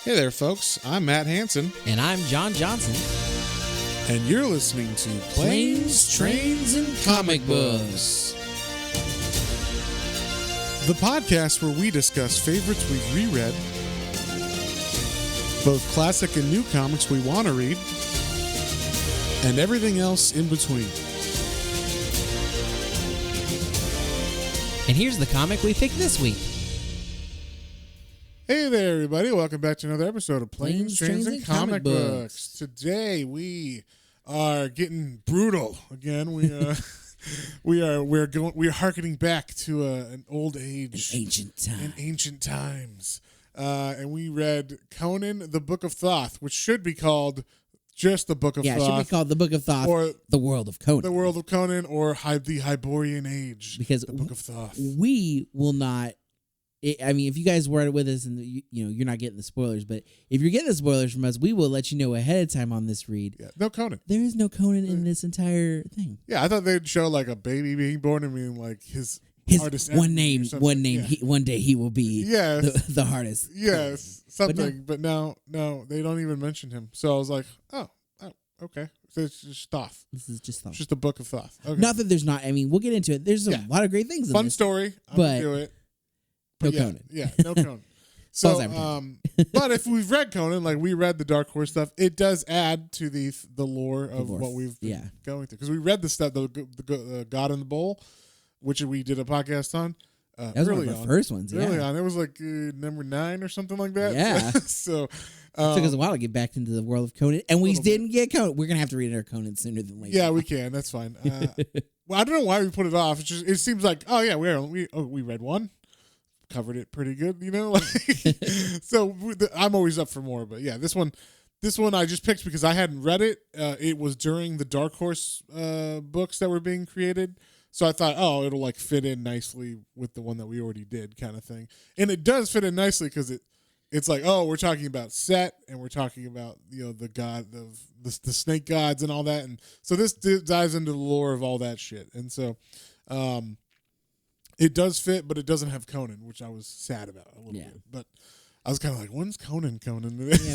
Hey there, folks. I'm Matt Hansen, And I'm John Johnson. and you're listening to Planes, Trains, and Comic Books. the podcast where we discuss favorites we've reread, both classic and new comics we want to read, and everything else in between. And here's the comic we picked this week. Hey there, everybody. Welcome back to another episode of Planes, Trains, and Comic Books. Today we are getting brutal again. We're harkening back to an old age, An ancient times, and we read Conan, the Book of Thoth, which should be called just the Book of Thoth. Yeah, it should be called the Book of Thoth, or the World of Conan. the World of Conan, or the Hyborian Age, Because the Book of Thoth. we will not. I mean, if you guys were with us and you're not getting the spoilers, but if you're getting the spoilers from us, we will let you know ahead of time on this read. Yeah, no Conan. There is no Conan in this entire thing. Yeah, I thought they'd show like a baby being born and being like his hardest one enemy name. or something. Yeah. One day he will be Yes. the hardest. Yes, something. But no, they don't even mention him. So I was like, oh, okay. So it's just Thoth. This is just Thoth. It's just the Book of Thoth. Okay. Not that there's not. I mean, we'll get into it. There's a lot of great things in Fun this. story. I'm but gonna do it. No But yeah, Conan. Yeah, no Conan. So, but if we've read Conan, like we read the Dark Horse stuff, it does add to the lore of what we've been going through. Because we read the stuff, the God in the Bowl, which we did a podcast on. That was one of the first ones. Early on, it was like number 9 or something like that. Yeah. So it took us a while to get back into the world of Conan, and we didn't get Conan. We're gonna have to read our Conan sooner than later. Yeah, we can. That's fine. Well, I don't know why we put it off. It's just it seems like we read one, covered it pretty good, Like, so I'm always up for more. But yeah, this one I just picked because I hadn't read it. It was during the Dark Horse books that were being created. So I thought, it'll like fit in nicely with the one that we already did, kind of thing. And it does fit in nicely because it's like, we're talking about Set and we're talking about the god of the snake gods and all that, and so this dives into the lore of all that shit. And so, it does fit, but it doesn't have Conan, which I was sad about a little bit. But I was kind of like, when's Conan? Yeah,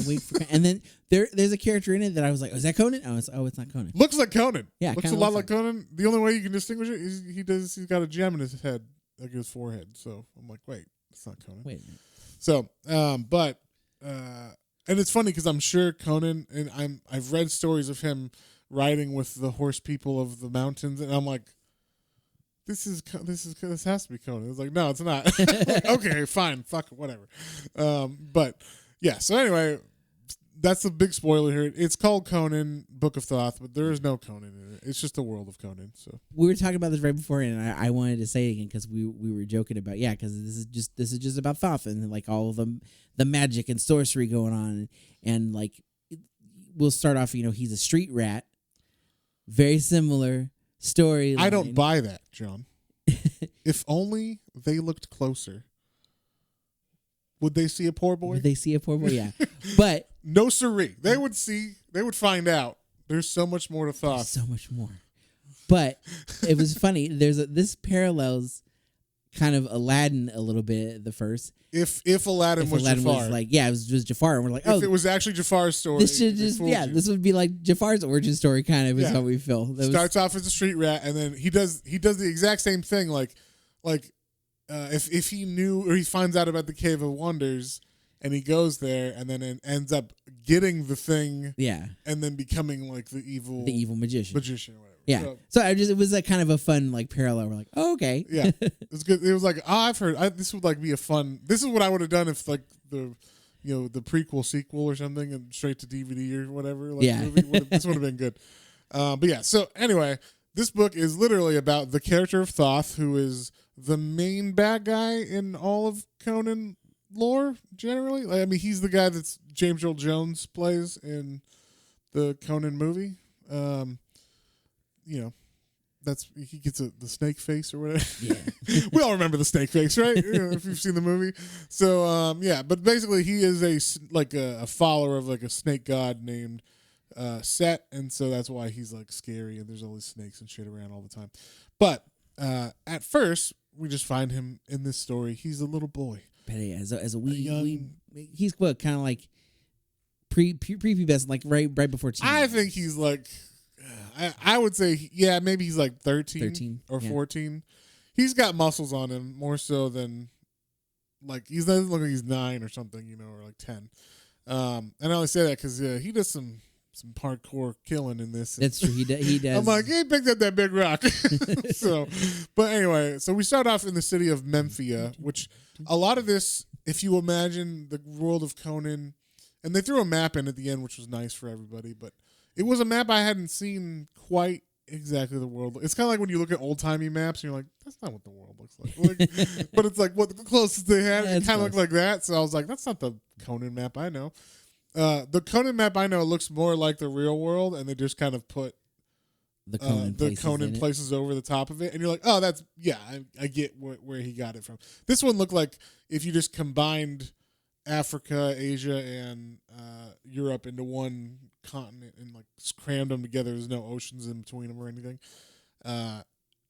wait for and then there's a character in it that I was like, is that Conan? It's not Conan. Looks like Conan. Yeah, looks a lot like Conan. The only way you can distinguish it is he's got a gem in his head, like his forehead. So I'm like, wait, it's not Conan. Wait a minute. So, and it's funny because I'm sure Conan, and I've read stories of him riding with the horse people of the mountains, and I'm like, this has to be Conan. It's like, no, it's not. Like, okay, fine, fuck, whatever. But yeah. So anyway, that's the big spoiler here. It's called Conan, Book of Thoth, but there is no Conan in it. It's just the world of Conan. So we were talking about this right before, and I wanted to say it again because we were joking about because this is just about Thoth and like all of the magic and sorcery going on, and like we'll start off. He's a street rat, very similar story. I don't buy that, John. If only they looked closer, would they see a poor boy? Yeah. But no siree. They would find out. There's so much more to Thoth. So much more. But it was funny. This parallels kind of Aladdin a little bit at the first. If Aladdin was Aladdin Jafar. was like, it was Jafar, and we're like, if it was actually Jafar's story. This should this would be like Jafar's origin story, kind of is how we feel. Starts off as a street rat, and then he does the exact same thing. Like if he knew or he finds out about the Cave of Wonders, and he goes there, and then it ends up getting the thing, and then becoming like the evil magician or whatever. Yeah. So it was like kind of a fun like parallel. We're like, okay. Yeah. It's good. It was like, I've heard this would like be a fun. This is what I would have done if like the the prequel sequel or something and straight to DVD or whatever. Like, this would have been good. But yeah. So anyway, this book is literally about the character of Thoth, who is the main bad guy in all of Conan lore. Generally, like, I mean, he's the guy that's James Earl Jones plays in the Conan movie. He gets the snake face or whatever. Yeah. We all remember the snake face, right? If you've seen the movie. So, but basically he is a follower of like a snake god named Set, and so that's why he's like scary and there's all these snakes and shit around all the time. But at first, we just find him in this story. He's a little boy. But yeah, as a wee, young. he's what kind of like prepubescent, like right before teen. I think he's like, I would say, yeah, maybe he's like 13 or 14. He's got muscles on him more so than like he doesn't look like he's 9 or something, or like 10. And I only say that because he does some hardcore killing in this. That's true. He does. I'm like, he picked up that big rock. So, but anyway, so we start off in the city of Memphia, which a lot of this, if you imagine the world of Conan, and they threw a map in at the end, which was nice for everybody, but it was a map I hadn't seen quite exactly the world. It's kind of like when you look at old timey maps and you're like, that's not what the world looks like. But it's like what the closest they had. It kind of looked like that. So I was like, that's not the Conan map I know. The Conan map I know looks more like the real world, and they just kind of put the Conan places over the top of it, and you're like, oh, that's I get where he got it from. This one looked like if you just combined Africa, Asia, and Europe into one continent and like crammed them together. There's no oceans in between them or anything.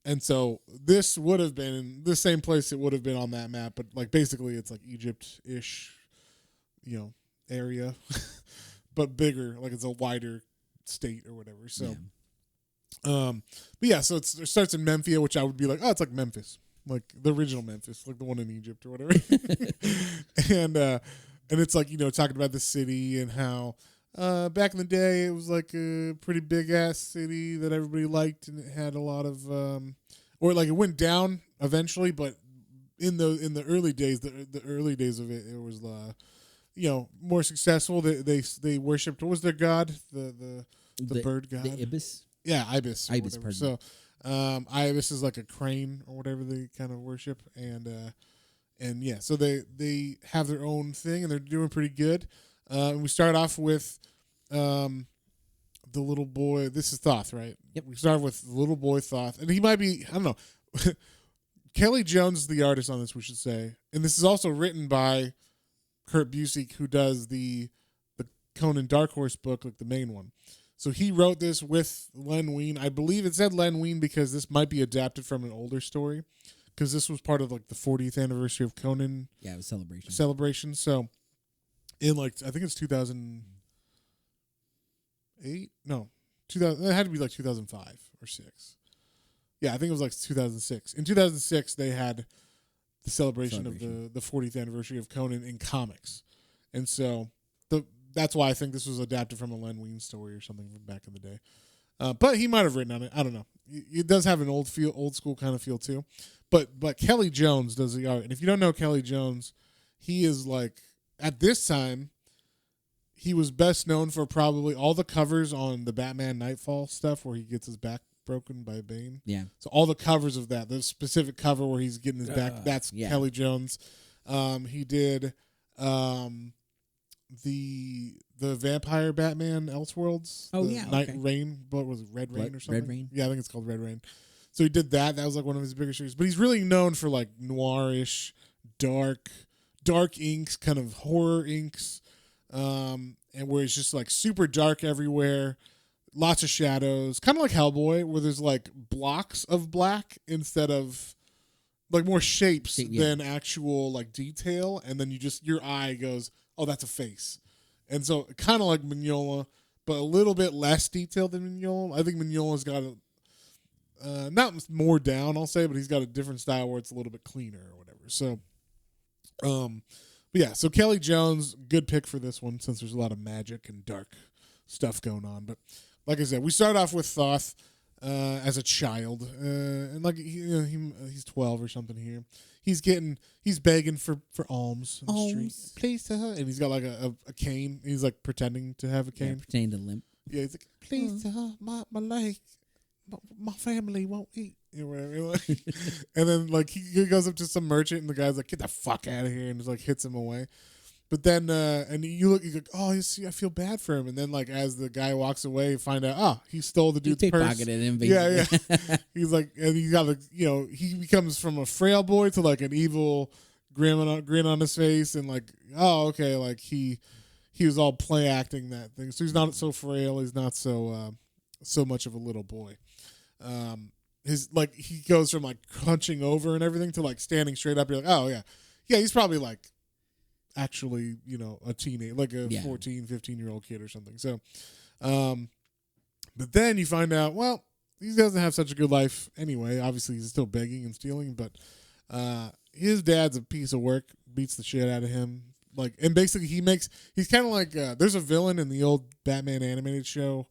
And so this would have been in the same place it would have been on that map, but like basically it's like Egypt-ish, area, but bigger, like it's a wider state or whatever. So, but yeah, so it starts in Memphis, which I would be like, oh, it's like Memphis, like the original Memphis, like the one in Egypt or whatever. And it's like, talking about the city and how back in the day it was like a pretty big ass city that everybody liked, and it had a lot of or like it went down eventually, but in the early days, the early days of it was more successful. They worshipped, what was their god? The bird god, the ibis. Yeah, ibis. Ibis. So ibis is like a crane or whatever they kind of worship, and yeah, so they have their own thing and they're doing pretty good. And we start off with the little boy. This is Thoth, right? Yep. We start with the little boy Thoth, and he might be, I don't know. Kelly Jones is the artist on this, we should say, and this is also written by Kurt Busiek, who does the Conan Dark Horse book, like the main one. So he wrote this with Len Wein. I believe it said Len Wein because this might be adapted from an older story, because this was part of like the 40th anniversary of Conan. Yeah, it was celebration. So in like, I think it's 2008. No, 2000. It had to be like 2005 or 6. Yeah, I think it was like 2006. In 2006, they had the celebration of the 40th anniversary of Conan in comics, and so that's why I think this was adapted from a Len Wein story or something from back in the day. But he might have written on it. I don't know. It does have an old school kind of feel too. But Kelly Jones does the art, and if you don't know Kelly Jones, he is like, at this time, he was best known for probably all the covers on the Batman Nightfall stuff where he gets his back broken by Bane. Yeah. So all the covers of that, the specific cover where he's getting his back, that's Kelly Jones. He did the vampire Batman Elseworlds. Oh yeah. Night Rain. What was it? Red Rain or something? Red Rain. Yeah, I think it's called Red Rain. So he did that. That was like one of his bigger series. But he's really known for like noirish, dark inks, kind of horror inks, and where it's just like super dark everywhere, lots of shadows, kind of like Hellboy, where there's like blocks of black instead of like more shapes than actual like detail, and then your eye goes, oh, that's a face. And so kind of like Mignola, but a little bit less detailed than Mignola. I think Mignola's got not more down, I'll say, but he's got a different style where it's a little bit cleaner or whatever. So, but yeah, so Kelly Jones, good pick for this one since there's a lot of magic and dark stuff going on. But like I said, we start off with Thoth as a child, and like he's 12 or something here. He's begging for alms in the street. Please, and he's got like a cane. He's like pretending to have a cane. Yeah, pretending to limp. Yeah, he's like, please, my leg. My family won't eat. Whatever. And then like he goes up to some merchant and the guy's like, get the fuck out of here, and just like hits him away. But then and you look, you're like, oh, you see, I feel bad for him. And then like as the guy walks away, you find out, he stole the dude's purse. Pocketed him. Yeah. He's like, and he got he becomes from a frail boy to like an evil grin on his face, and like, oh, okay, like he was all play acting that thing. So he's not so frail. He's not so much of a little boy. His like he goes from like crunching over and everything to like standing straight up. You're like, oh yeah, Yeah, he's probably like actually, a teenager, like a Yeah. 14, 15-year-old kid or something. So, but then you find out, well, he doesn't have such a good life anyway. Obviously, he's still begging and stealing, but his dad's a piece of work, beats the shit out of him. Like, and basically he's kind of like, there's a villain in the old Batman animated show.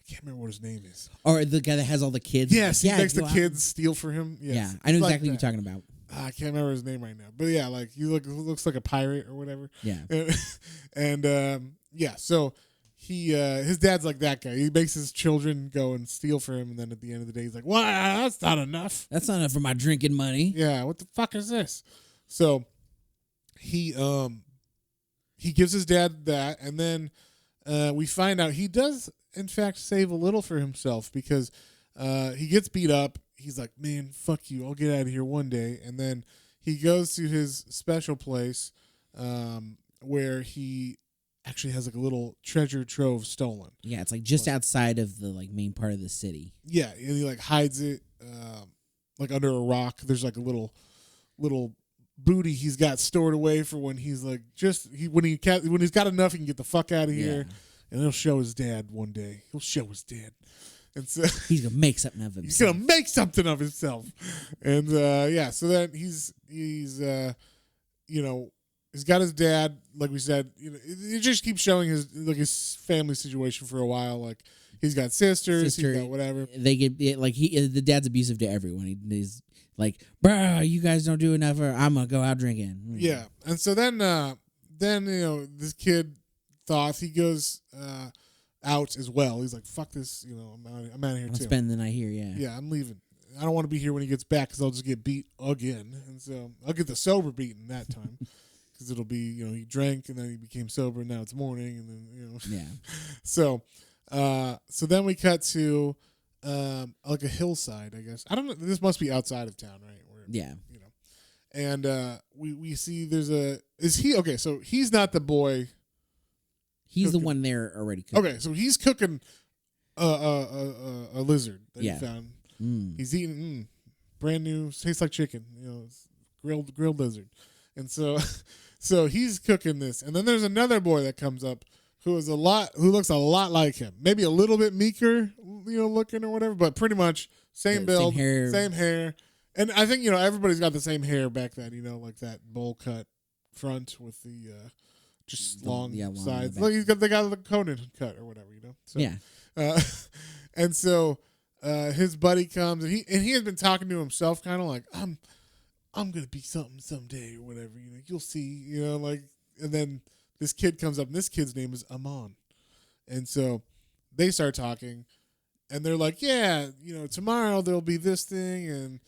I can't remember what his name is. Or the guy that has all the kids. Yes, he makes the kids steal for him. Yes. Yeah, I know He's exactly like what you're talking about. I can't remember his name right now, but yeah, like he looks like a pirate or whatever. Yeah, and yeah, so he his dad's like that guy. He makes his children go and steal for him, and then at the end of the day, he's like, "Well, that's not enough. That's not enough for my drinking money." Yeah, what the fuck is this? So he gives his dad that, and then we find out he does in fact save a little for himself because he gets beat up. He's like, man, fuck you. I'll get out of here one day. And then he goes to his special place where he actually has like a little treasure trove stolen. Yeah, it's like just outside of the like main part of the city. Yeah, and he like hides it like under a rock. There's like a little booty he's got stored away for when he's like when he's got enough, he can get the fuck out of here. And he'll show his dad one day. He'll show his dad. And so he's gonna make something of himself. He's gonna make something of himself. And yeah, so then he's got his dad, like we said, it just keeps showing his family situation for a while. Like he's got sisters, he's got whatever. They get the dad's abusive to everyone. He's like, bro, you guys don't do enough, or I'm gonna go out drinking. Yeah, and so then this kid Thoth, he goes out as well. He's like, fuck this, I'm out of here too. Spend the night here, yeah. Yeah, I'm leaving. I don't want to be here when he gets back because I'll just get beat again. And so I'll get the sober beaten that time because it'll be, he drank and then he became sober and now it's morning and then, Yeah. So then we cut to like a hillside, I guess. I don't know. This must be outside of town, right? Yeah. And we see okay, so he's not the boy. He's the one there already cooking. Okay, so he's cooking a lizard that he found. He's eating brand new, tastes like chicken, grilled lizard. And so he's cooking this. And then there's another boy that comes up who looks a lot like him. Maybe a little bit meeker, looking or whatever, but pretty much same build, same hair. And I think, everybody's got the same hair back then, like that bowl cut front with the just long sides. Like they got the Conan cut or whatever, So, yeah. And so his buddy comes and he has been talking to himself, kind of like I'm gonna be something someday or whatever. You'll see. And then this kid comes up and this kid's name is Amon, and so they start talking, and they're like, yeah, tomorrow there'll be this thing and.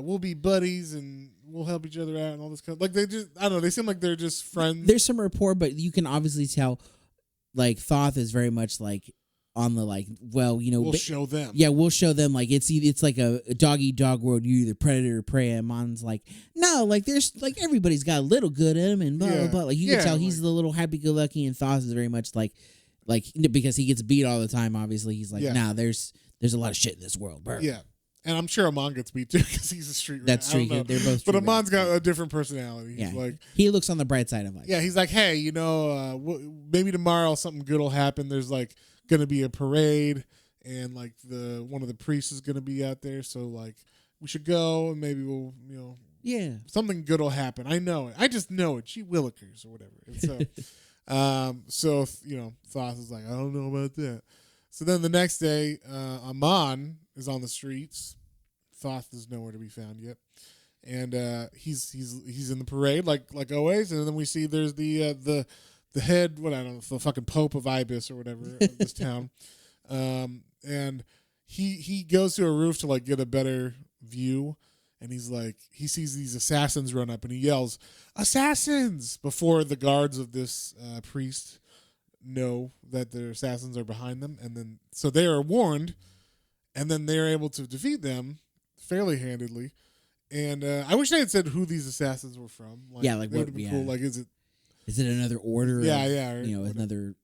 We'll be buddies and we'll help each other out and all this kind of, like they just, I don't know, they seem like they're just friends. There's some rapport, but you can obviously tell like Thoth is very much like on the like, well, we'll show them. Yeah, we'll show them. Like it's like a dog eat dog world. You're either predator or prey. And Mon's like, no, like there's like everybody's got a little good in him and blah blah blah. Like you can tell he's the little happy go lucky, and Thoth is very much like because he gets beat all the time. Obviously, he's like, nah, there's a lot of shit in this world, bro. Yeah. And I'm sure Amon gets beat too because he's a street rat. That's true. They're both. But Amon's got a different personality. He's like, he looks on the bright side of life. Yeah, he's like, hey, maybe tomorrow something good will happen. There's like gonna be a parade, and like one of the priests is gonna be out there. So like we should go, and maybe we'll something good will happen. I know it. I just know it. Gee willikers or whatever. And so Thoth is like, I don't know about that. So then the next day, Amon is on the streets. Thoth is nowhere to be found yet, and he's in the parade like always. And then we see there's the head, what I don't know, the fucking Pope of Ibis or whatever of this town, and he goes to a roof to like get a better view, and he's like he sees these assassins run up, and he yells assassins before the guards of this priest know that their assassins are behind them, and then so they are warned, and then they're able to defeat them fairly handedly. And I wish they had said who these assassins were from. Like, like what would be cool. Like, is it another order? Or another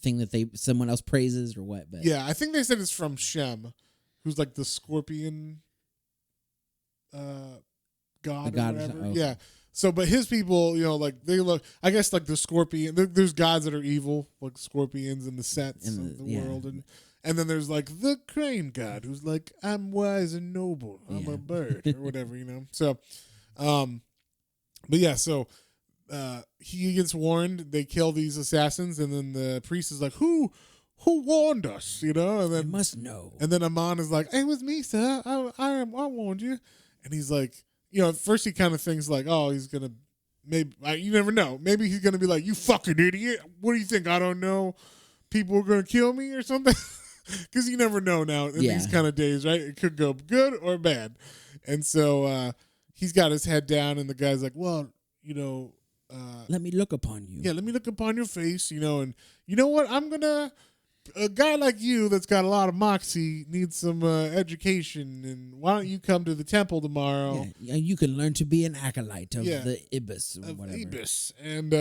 thing that someone else praises or what? But I think they said it's from Shem, who's like the scorpion god or whatever. Okay. Yeah, but his people, like they look, I guess like the scorpion. There's gods that are evil, like scorpions and the sets of the world, and then there's like the crane god who's like, I'm wise and noble, I'm a bird or whatever, So, but yeah, so he gets warned. They kill these assassins, and then the priest is like, who warned us, and then I must know. And then Amon is like, it was me, sir. I warned you. And he's like, at first he kind of thinks like, oh, he's going to maybe, you never know. Maybe he's going to be like, you fucking idiot. What do you think? I don't know. People are going to kill me or something. Because you never know now in these kind of days, right? It could go good or bad. And so he's got his head down, and the guy's like, well, let me look upon you. Yeah, let me look upon your face, and you know what? A guy like you that's got a lot of moxie needs some education, and why don't you come to the temple tomorrow? Yeah, you can learn to be an acolyte of the Ibis or whatever. Ibis, and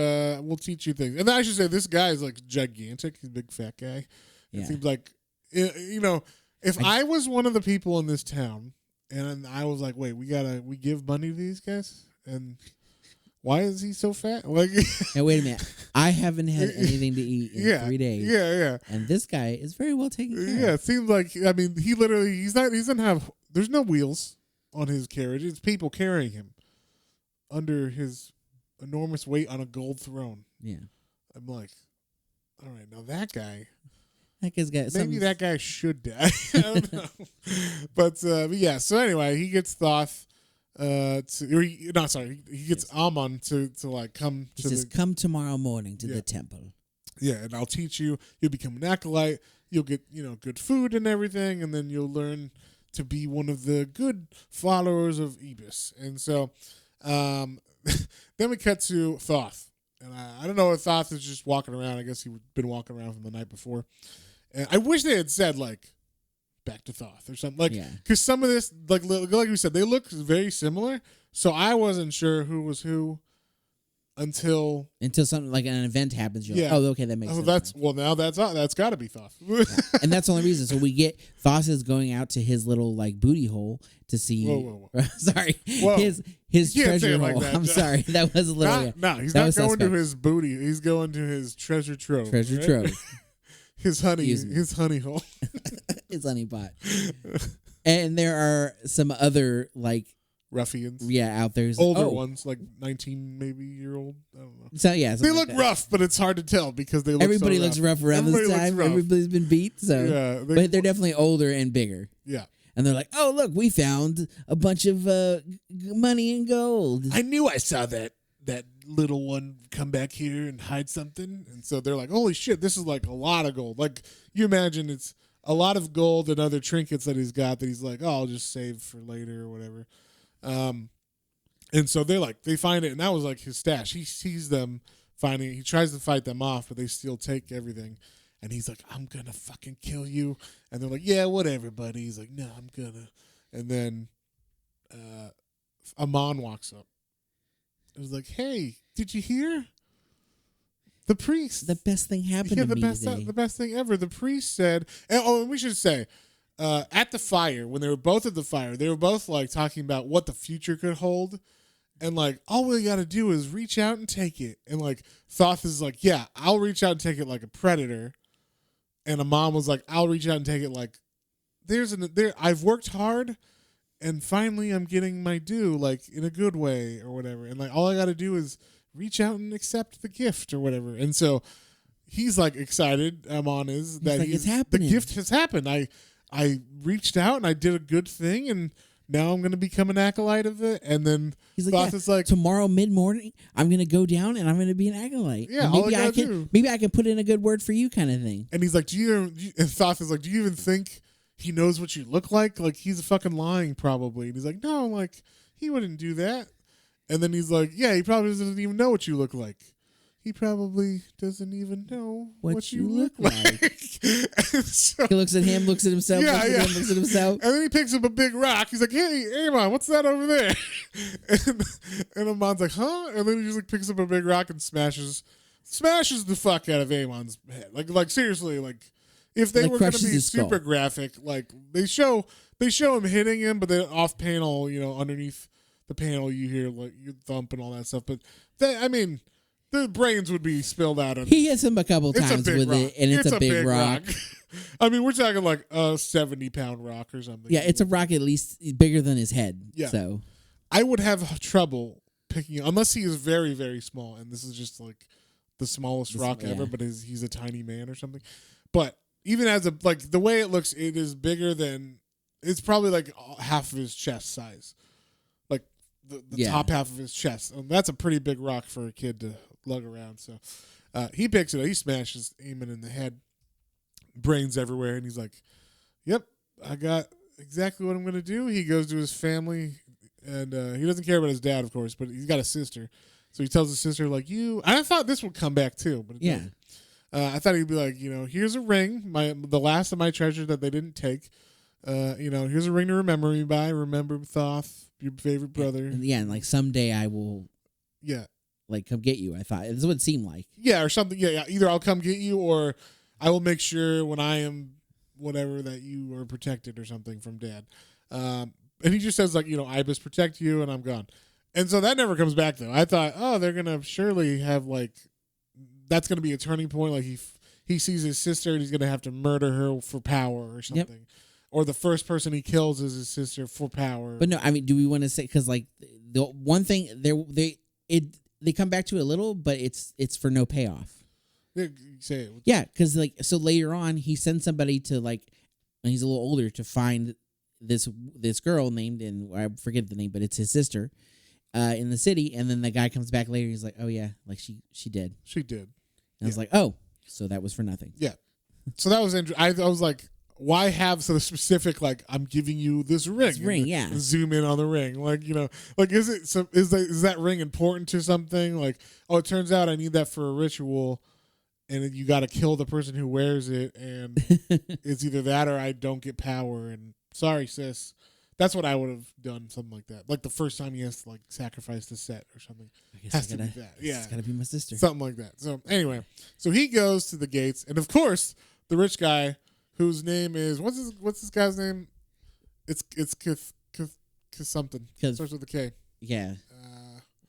we'll teach you things. And I should say, this guy is like gigantic. He's a big fat guy. It seems like, if I was one of the people in this town, and I was like, wait, we give money to these guys, and why is he so fat? Like, now wait a minute. I haven't had anything to eat in 3 days. Yeah. And this guy is very well taken care of. Yeah, it seems like, he literally, he doesn't have, there's no wheels on his carriage. It's people carrying him under his enormous weight on a gold throne. Yeah. I'm like, all right, now that guy. That guy's got maybe that guy should die. I don't know. But yeah, so anyway, he gets Thoth. He gets Amon to like come. He says, "Come tomorrow morning to the temple." Yeah, and I'll teach you. You'll become an acolyte. You'll get good food and everything, and then you'll learn to be one of the good followers of Ibis. And so, then we cut to Thoth, and I don't know if Thoth is just walking around. I guess he'd been walking around from the night before. And I wish they had said like, back to Thoth or something, like, because some of this, like we said, they look very similar, so I wasn't sure who was who until something like an event happens. You're like, oh, okay, that makes sense. That's got to be Thoth. And that's the only reason. So we get Thoth is going out to his little like booty hole to see. Whoa. Sorry, Whoa. his treasure hole. Like that, I'm sorry, that was a little. No, he's not going to his booty. He's going to his treasure trove. Trove. His honey hole. His honey pot. And there are some other like ruffians. Yeah, out there. Older ones, like 19 maybe year old. I don't know. So yeah, they look rough, but it's hard to tell because they look everybody looks rough around this time. Everybody's been beat, so but they're definitely older and bigger. Yeah. And they're like, oh look, we found a bunch of money and gold. I knew I saw that little one come back here and hide something. And so they're like, holy shit, this is like a lot of gold. Like, you imagine it's a lot of gold and other trinkets that he's got that he's like, oh, I'll just save for later or whatever. And so they find it, and that was like his stash. He sees them finding it. He tries to fight them off, but they still take everything. And he's like, I'm going to fucking kill you. And they're like, yeah, whatever, buddy. He's like, no, I'm going to. And then Amon walks up. It was like, hey, did you hear? The priest. The best thing happened to me today. The best thing ever. The priest said, and we should say, at the fire, when they were both at the fire, they were both like talking about what the future could hold. And like, all we got to do is reach out and take it. And like, Thoth is like, yeah, I'll reach out and take it like a predator. And Amon was like, I'll reach out and take it like, I've worked hard. And finally, I'm getting my due, like, in a good way or whatever. And, like, all I got to do is reach out and accept the gift or whatever. And so he's, like, excited, Amon is, that like, it's happening. The gift has happened. I reached out and I did a good thing, and now I'm going to become an acolyte of it. And then he's like, is like, tomorrow mid-morning, I'm going to go down and I'm going to be an acolyte. Yeah, maybe I can put in a good word for you kind of thing. And he's like, and Thoth is like, do you even think he knows what you look like? Like, he's fucking lying probably. And he's like, no, like, he wouldn't do that. And then he's like, yeah, he probably doesn't even know what you look like. He probably doesn't even know what you look like. So, he looks at him, looks at himself, looks at himself. And then he picks up a big rock. He's like, hey, Amon, what's that over there? And Amon's like, huh? And then he just like picks up a big rock and smashes the fuck out of Amon's head. Like seriously, like, if they were going to be super graphic, like they show him hitting him, but then off panel, underneath the panel you hear like you thump and all that stuff. But I mean, the brains would be spilled out. He hits him a couple times with rock. it, and it's a big rock. I mean, we're talking like a 70-pound rock or something. Yeah, it's a rock at least bigger than his head. Yeah. So I would have trouble picking it, unless he is very, very small, and this is just like the smallest rock ever, but he's a tiny man or something. But even as the way it looks, it is bigger than, it's probably like half of his chest size. Like the top half of his chest. And that's a pretty big rock for a kid to lug around. So he picks it up, he smashes Eamon in the head, brains everywhere, and he's like, yep, I got exactly what I'm going to do. He goes to his family, and he doesn't care about his dad, of course, but he's got a sister. So he tells his sister, like, I thought this would come back too, but it didn't. I thought he'd be like, here's a ring, the last of my treasure that they didn't take. Here's a ring to remember me by. Remember Thoth, your favorite brother. And like someday I will, like come get you. I thought this is what it seemed like. Yeah, or something. Yeah. Either I'll come get you, or I will make sure when I am whatever that you are protected or something from Dad. And he just says like, Ibis protect you, and I'm gone. And so that never comes back though. I thought, they're gonna surely have like, that's gonna be a turning point. Like he sees his sister and he's gonna have to murder her for power or something. Yep. Or the first person he kills is his sister for power. But no, I mean, do we want to say, because like the one thing they come back to it a little, but it's for no payoff. Say it. Yeah, because like so later on he sends somebody to like when he's a little older to find this girl named, and I forget the name, but it's his sister in the city, and then the guy comes back later. He's like, oh yeah, like she did. She did. And I was like, oh, so that was for nothing. Yeah. So that was interesting. I was like, why have so specific, like, I'm giving you this ring? This ring, yeah. Zoom in on the ring. Like, like, is that ring important to something? Like, it turns out I need that for a ritual, and you got to kill the person who wears it, and it's either that or I don't get power, and sorry, sis. That's what I would have done, something like that. Like the first time he has to, like, sacrifice the set or something. I guess be that. Yeah. It's got to be my sister. Something like that. So, anyway. So, he goes to the gates, and of course, the rich guy, whose name is what's this guy's name? It's something. Starts with a K. Yeah.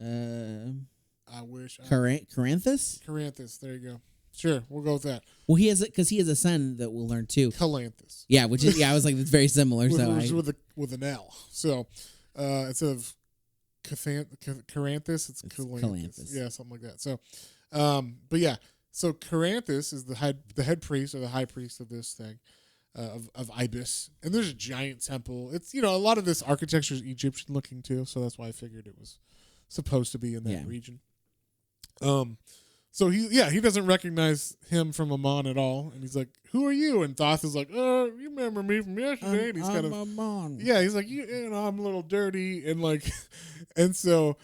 I wish. Caranthus? Caranthus. There you go. Sure, we'll go with that. Well, he has a son that we'll learn too. Calanthus. Yeah, which is I was like, it's very similar. with an L. So instead of Caranthus, it's Calanthus. Yeah, something like that. So, but yeah. So Caranthus is the head priest or the high priest of this thing, of Ibis, and there's a giant temple. It's a lot of this architecture is Egyptian looking too, so that's why I figured it was supposed to be in that region. So he doesn't recognize him from Amon at all, and he's like, "Who are you?" And Thoth is like, "You remember me from yesterday?" And he's kind of Amon. Yeah, he's like, I'm a little dirty, and like, and so.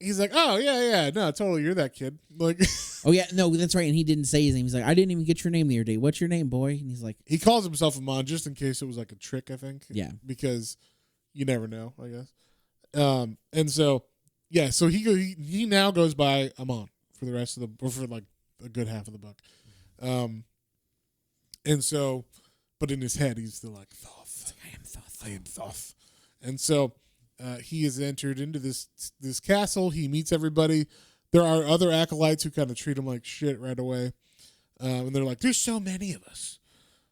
He's like, oh, yeah, no, totally, you're that kid. Like, oh, yeah, no, that's right, and he didn't say his name. He's like, I didn't even get your name the other day. What's your name, boy? And he's like... He calls himself Amon just in case it was like a trick, I think. Yeah. Because you never know, I guess. And so, yeah, so he now goes by Amon for the rest of for like a good half of the book. And so, but in his head, he's still like, Thoth. I am Thoth. And so... he is entered into this castle. He meets everybody. There are other acolytes who kind of treat him like shit right away. And they're like, there's so many of us.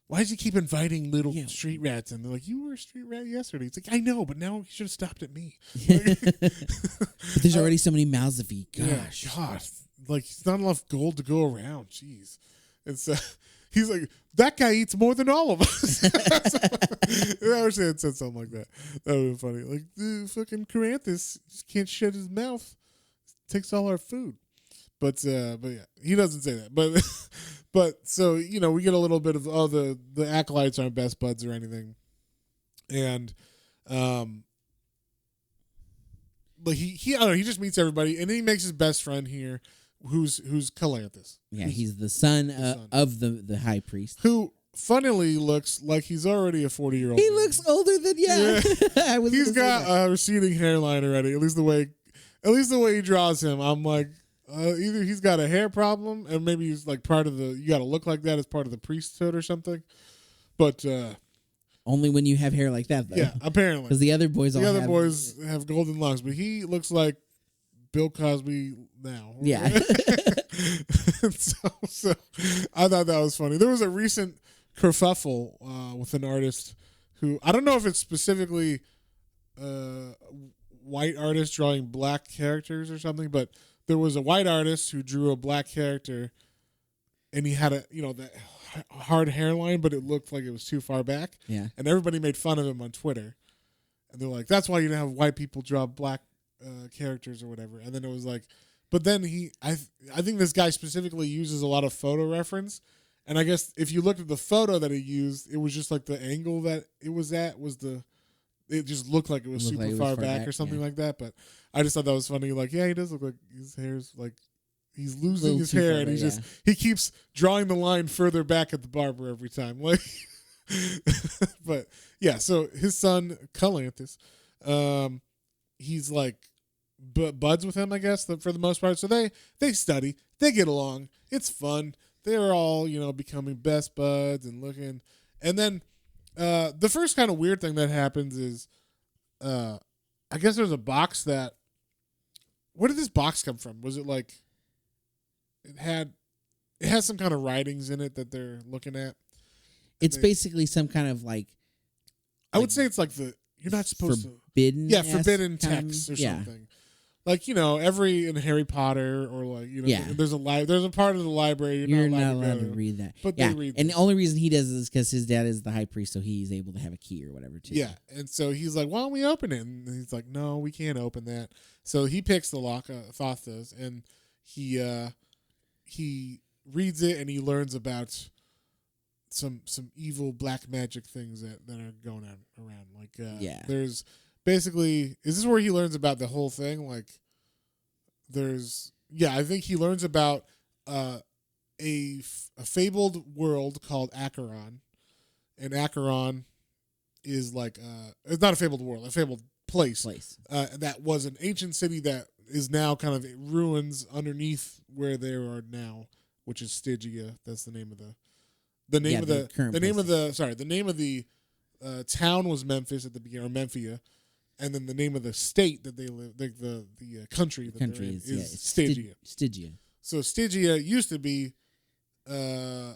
Why does he keep inviting little street rats in? They're like, you were a street rat yesterday. It's like, I know, but now he should have stopped at me. But there's already so many mouths to feed. Gosh. Yeah, God. Like, it's not enough gold to go around. Jeez. And so... He's like, that guy eats more than all of us. I wish they had said something like that. That would have been funny. Like, the fucking Caranthus just can't shut his mouth. Takes all our food. But yeah, he doesn't say that. But so, we get a little bit of, the acolytes aren't best buds or anything. And, like he I don't know, he just meets everybody, and then he makes his best friend here, who's Calanthus. Yeah, he's the son of the high priest, who funnily looks like he's already a 40-year-old. He looks older than He's got a receding hairline already. At least the way he draws him, I'm like, either he's got a hair problem, and maybe he's like part of you got to look like that as part of the priesthood or something. But Only when you have hair like that, though. Yeah, apparently. Because the other boys boys have golden locks, but he looks like Bill Cosby now. Yeah. so I thought that was funny. There was a recent kerfuffle with an artist who, I don't know if it's specifically white artist drawing black characters or something, but there was a white artist who drew a black character, and he had that hard hairline, but it looked like it was too far back. Yeah. And everybody made fun of him on Twitter. And they're like, that's why you don't have white people draw black characters or whatever. And then it was like, but then I think this guy specifically uses a lot of photo reference. And I guess if you looked at the photo that he used, it was just like the angle that it was at it just looked like it was super far back or something like that. But I just thought that was funny. Like, yeah, he does look like his hair's like, he's losing his hair, and he keeps drawing the line further back at the barber every time. Like, but yeah. So his son Calanthus, he's like buds with him, I guess, for the most part. So they study, they get along, it's fun. They're all becoming best buds and looking. And then the first kind of weird thing that happens is, I guess there's a box that. Where did this box come from? Was it like? It has some kind of writings in it that they're looking at. It's basically some kind of like. I would say it's like you're not supposed forbidden. Yeah, forbidden text or something. Like every in Harry Potter or like there's a part of the library you're not allowed to read that. But they read. And the only reason he does it is because his dad is the high priest, so he's able to have a key or whatever too. Yeah, and so he's like, "Why don't we open it?" And he's like, "No, we can't open that." So he picks the lock. Thoth does, and he reads it and he learns about some evil black magic things that are going on around. Like there's basically, is this where he learns about the whole thing? Like I think he learns about a fabled world called Acheron, and Acheron is like it's not a fabled world, a fabled place. That was an ancient city that is now kind of ruins underneath where they are now, which is Stygia. That's the name of the name of the town was Memphis at the beginning, or Memphia, and then the name of the state that they live, the country that they're in is Stygia. Stygia. So Stygia used to be, I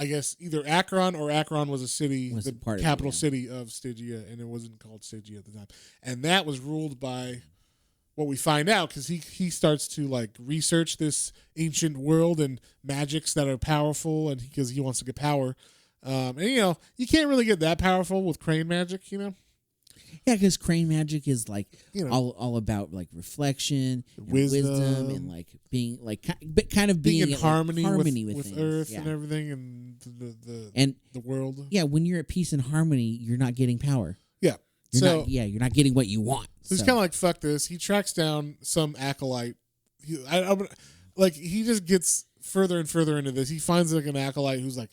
guess either Akron or Akron was a city, the capital city of Stygia, and it wasn't called Stygia at the time, and that was ruled by. What we find out, because he starts to like research this ancient world and magics that are powerful, and because he wants to get power, and you can't really get that powerful with crane magic, Yeah, because crane magic is like all about like reflection, and wisdom, and like being like kind of being in harmony with things. Earth and everything, and the world. Yeah, when you're at peace and harmony, you're not getting power. Yeah. You're not getting what you want. So he's kind of like, fuck this. He tracks down some acolyte. He just gets further and further into this. He finds like an acolyte who's like,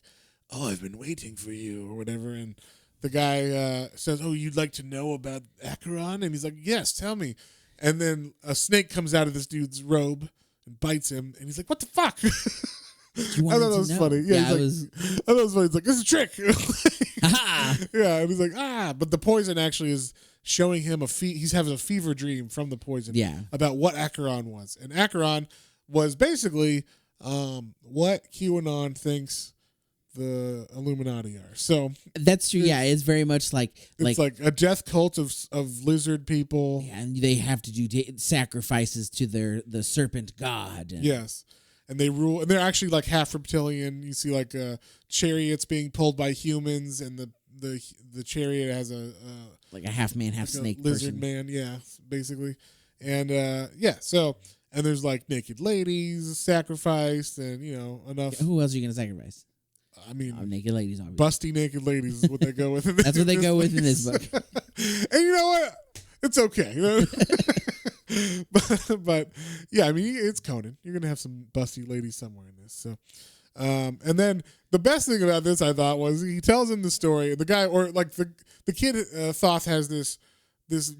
"Oh, I've been waiting for you," or whatever. And the guy says, "Oh, you'd like to know about Acheron?" And he's like, "Yes, tell me." And then a snake comes out of this dude's robe and bites him. And he's like, "What the fuck?" I thought that was funny. Yeah, I thought it was funny. He's like, "This is a trick." Yeah, and he's like, but the poison actually is showing him he's having a fever dream from the poison. Yeah. About what Acheron was, and Acheron was basically what QAnon thinks the Illuminati are. So that's true. Yeah, it's very much like it's like a death cult of lizard people. Yeah, and they have to do sacrifices to the serpent god. Yes. And they rule, and they're actually like half reptilian. You see like chariots being pulled by humans, and the chariot has a like a half man, half snake lizard person. Man, yeah, basically. And so and there's like naked ladies sacrificed, and enough. Who else are you gonna sacrifice? I mean, naked ladies, obviously. Busty naked ladies is what they go with. That's what they go with in this book. And you know what? It's okay. But yeah, I mean, it's Conan. You're gonna have some busty ladies somewhere in this. So, and then the best thing about this, I thought, was he tells him the story. The guy, or like the kid, Thoth has this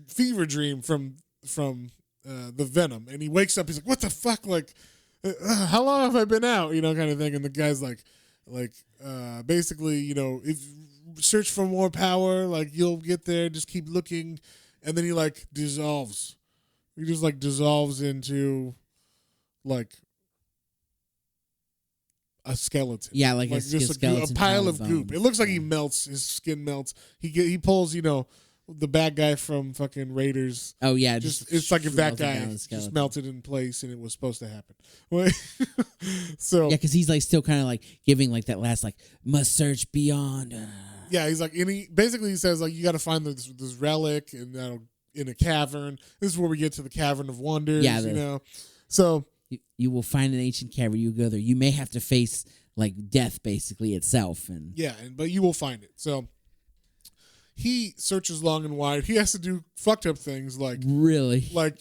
fever dream from the venom, and he wakes up. He's like, "What the fuck? Like, how long have I been out?" Kind of thing. And the guy's like, basically, if search for more power. Like, you'll get there. Just keep looking. And then he, like, dissolves. He just, like, dissolves into, like, a skeleton. Yeah, like just a skeleton pile of bones. goop. It looks like he melts. His skin melts. He pulls, the bad guy from fucking Raiders. Oh yeah, it's like if that guy just melted in place and it was supposed to happen. So yeah, because he's like still kind of like giving like that last like must search beyond. Yeah, he's like, and he says like you got to find this relic and in a cavern. This is where we get to the Cavern of Wonders. Yeah, so you will find an ancient cavern. You go there. You may have to face like death basically itself, and but you will find it. So. He searches long and wide. He has to do fucked up things like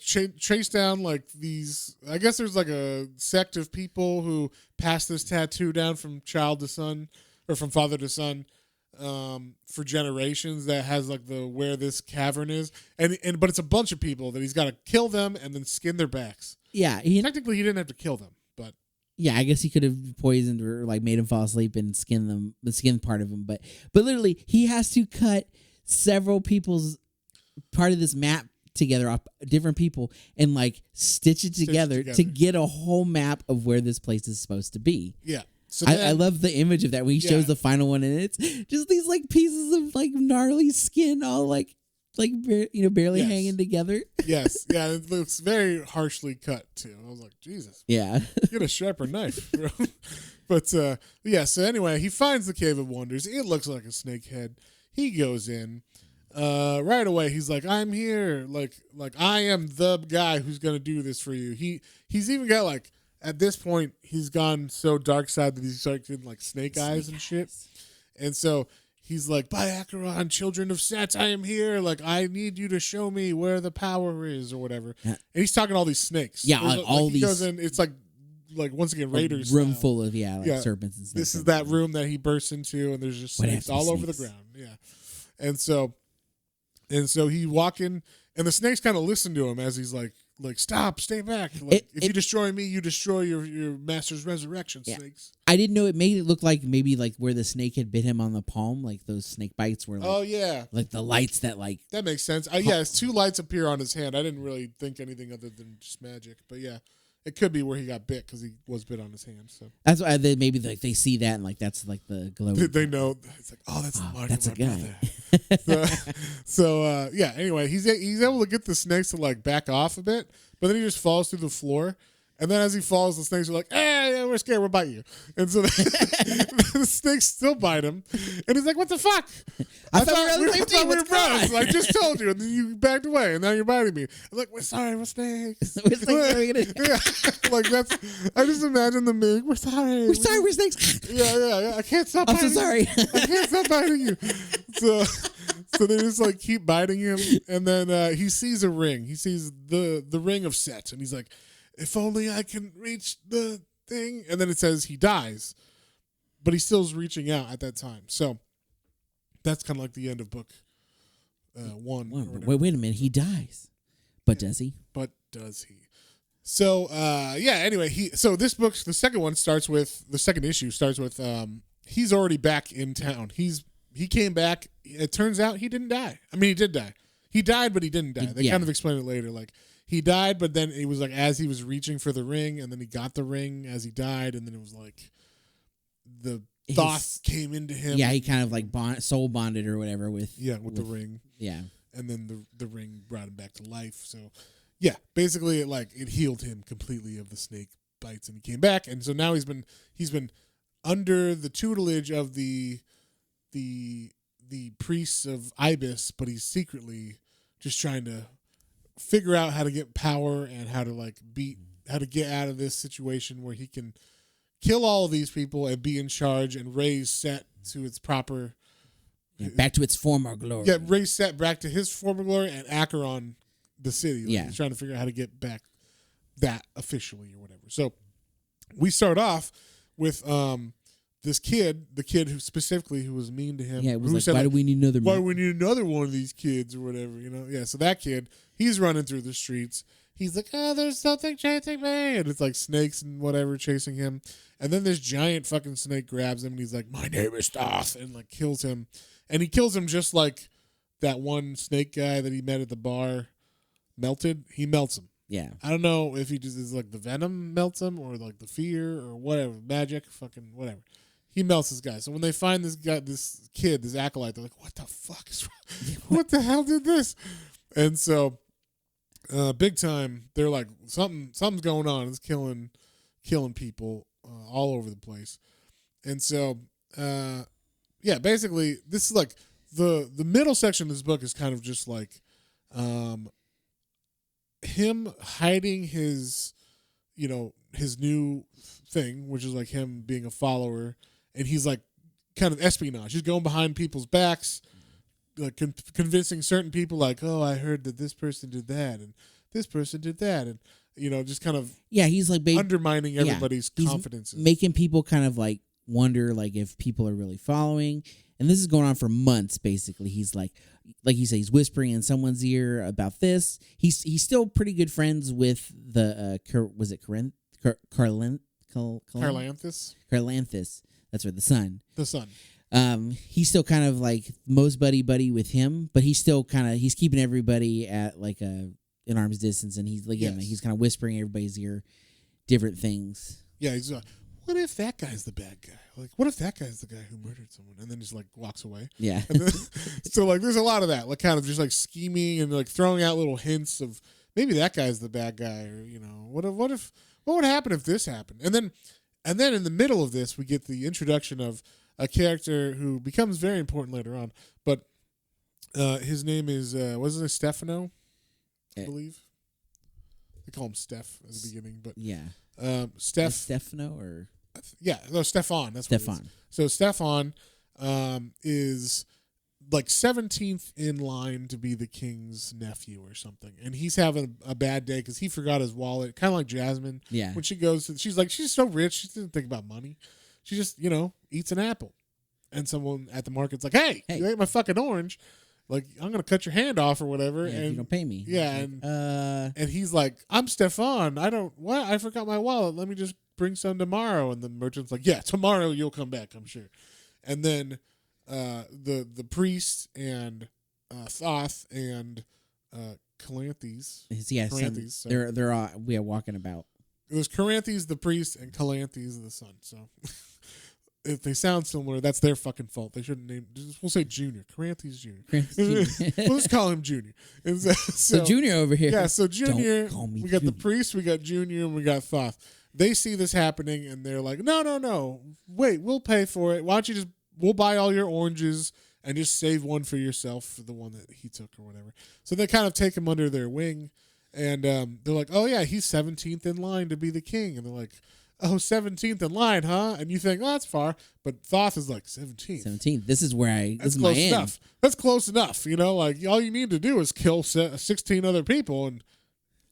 chase down like these. I guess there's like a sect of people who pass this tattoo down from child to son or from father to son for generations. That has like where this cavern is, but it's a bunch of people that he's got to kill them and then skin their backs. Yeah, technically he didn't have to kill them, but. Yeah, I guess he could have poisoned or like made him fall asleep and skin part of him, but literally he has to cut several people's part of this map together, different people, and like stitch it together to get a whole map of where this place is supposed to be. Yeah. So I love the image of that when he shows the final one, and it's just these like pieces of like gnarly skin all like barely hanging together. Yes. Yeah, it looks very harshly cut too. I was like, Jesus. Yeah. Get a sharper knife, bro. But so anyway, he finds the Cave of Wonders. It looks like a snake head. He goes in. Right away, he's like, I'm here. Like I am the guy who's gonna do this for you. He's even got like at this point, he's gone so dark side that he's like in like snake eyes and shit. And so he's like, by Acheron, children of Set, I am here. Like, I need you to show me where the power is or whatever. Yeah. And he's talking to all these snakes. Yeah, all these. He goes in, it's like once again, Raiders. Room full of, serpents and stuff. This is that room that he bursts into, and there's just snakes all over the ground. Yeah. And so he walk in, and the snakes kind of listen to him as he's like, stop, stay back. Like, if you destroy me, you destroy your master's resurrection, snakes. I didn't know it made it look like maybe like where the snake had bit him on the palm, like those snake bites were like, like the lights that like. That makes sense. It's 2 lights appear on his hand. I didn't really think anything other than just magic, but yeah. It could be where he got bit because he was bit on his hand. So that's why maybe like they see that and like that's like the glow. They know it's like, that's the mark. That's a guy. Anyway, he's able to get the snakes to like back off a bit, but then he just falls through the floor. And then as he falls, the snakes are like, hey, we're scared, we'll bite you. And so the snakes still bite him. And he's like, what the fuck? I thought we were brothers. I just told you. And then you backed away, and now you're biting me. I'm like, we're sorry, we're snakes. We're snakes. I just imagine the meme. We're sorry, we're snakes. Yeah. I can't stop biting I'm so sorry. I can't stop biting you. So they just like keep biting him. And then he sees a ring. He sees the ring of Set. And he's like, if only I can reach the thing. And then it says he dies, but he still's reaching out at that time. So that's kind of like the end of book 1. Wait a minute. He dies. But does he? But does he? So, anyway, this book, the second issue starts with, he's already back in town. He came back. It turns out he didn't die. I mean, he did die. He died, but he didn't die. They kind of explain it later. Like, he died, but then it was like as he was reaching for the ring, and then he got the ring as he died, and then it was like the Thoth came into him. Yeah, he kind of like soul bonded or whatever with the ring. Yeah, and then the ring brought him back to life. So yeah, basically it healed him completely of the snake bites, and he came back, and so now he's been under the tutelage of the priests of Ibis, but he's secretly just trying to figure out how to get power and how to get out of this situation where he can kill all of these people and be in charge and raise Set to its proper back to its former glory. Yeah, raise Set back to his former glory and Acheron the city. He's trying to figure out how to get back that officially or whatever. So we start off with this kid, the kid who was mean to him. Yeah, it was like, why do we need another? Why do we need another one of these kids or whatever? Yeah. So that kid, he's running through the streets. He's like, there's something chasing me, and it's like snakes and whatever chasing him. And then this giant fucking snake grabs him, and he's like, my name is Thoth, and like kills him. and he kills him just like that one snake guy that he met at the bar melted. He melts him. Yeah. I don't know if he just is like the venom melts him or like the fear or whatever, magic, fucking whatever. He melts this guy. So when they find this guy, this kid, this acolyte, they're like, "What the fuck is wrong? What the hell did this?" And so, big time, they're like, something's going on. It's killing people all over the place. And so, basically, this is like the middle section of this book is kind of just like, him hiding his new thing, which is like him being a follower, and he's like kind of espionage. He's going behind people's backs, like convincing certain people, like, "Oh, I heard that this person did that, and this person did that," and just kind of he's like undermining everybody's confidence, making people kind of like wonder like if people are really following. And this is going on for months. Basically, he's like you say, he's whispering in someone's ear about this. He's still pretty good friends with the was it Carlanthus? Carlanthus. That's right, the son. The son. He's still kind of like most buddy with him, but he's still he's keeping everybody at like an arm's distance, and he's like he's kind of whispering in everybody's ear different things. Yeah, he's what if that guy's the bad guy? Like, what if that guy's the guy who murdered someone? And then just like walks away. Yeah. So like, there's a lot of that, like kind of just like scheming and like throwing out little hints of maybe that guy's the bad guy, or what would happen if this happened? And then in the middle of this, we get the introduction of a character who becomes very important later on. But his name is wasn't it Stefano? I believe they call him Steph at the beginning, but Stefano or. Stefan. That's Stefan. What it is. So Stefan is like 17th in line to be the king's nephew or something, and he's having a bad day because he forgot his wallet. Kind of like Jasmine. Yeah. When she goes, she's so rich, she doesn't think about money. She just eats an apple, and someone at the market's like, "Hey, you ate my fucking orange. Like, I'm gonna cut your hand off or whatever." Yeah, and if you don't pay me. Yeah, and he's like, "I'm Stefan. I forgot my wallet. Let me just bring some tomorrow." And the merchant's like, "Yeah, tomorrow you'll come back, I'm sure." And then the priest and Thoth and Calanthes. Calanthes, they're all walking about. It was Calanthes the priest and Calanthes the son. So if they sound similar, that's their fucking fault. They shouldn't name. We'll say Junior. Calanthes Junior. We'll just call him Junior. And so Junior over here. Yeah. So Junior. Don't call me we got Junior. the priest. We got Junior, and we got Thoth. They see this happening, and they're like, "No. Wait, we'll pay for it. Why don't you just? We'll buy all your oranges and just save one for yourself for the one that he took or whatever." So they kind of take him under their wing, and they're like, "Oh yeah, he's 17th in line to be the king." And they're like, "Oh, 17th in line, huh?" And you think, "Oh, that's far," but Thoth is like 17th. 17th. This is where That's this is close my enough. end. That's close enough. Like all you need to do is kill 16 other people, and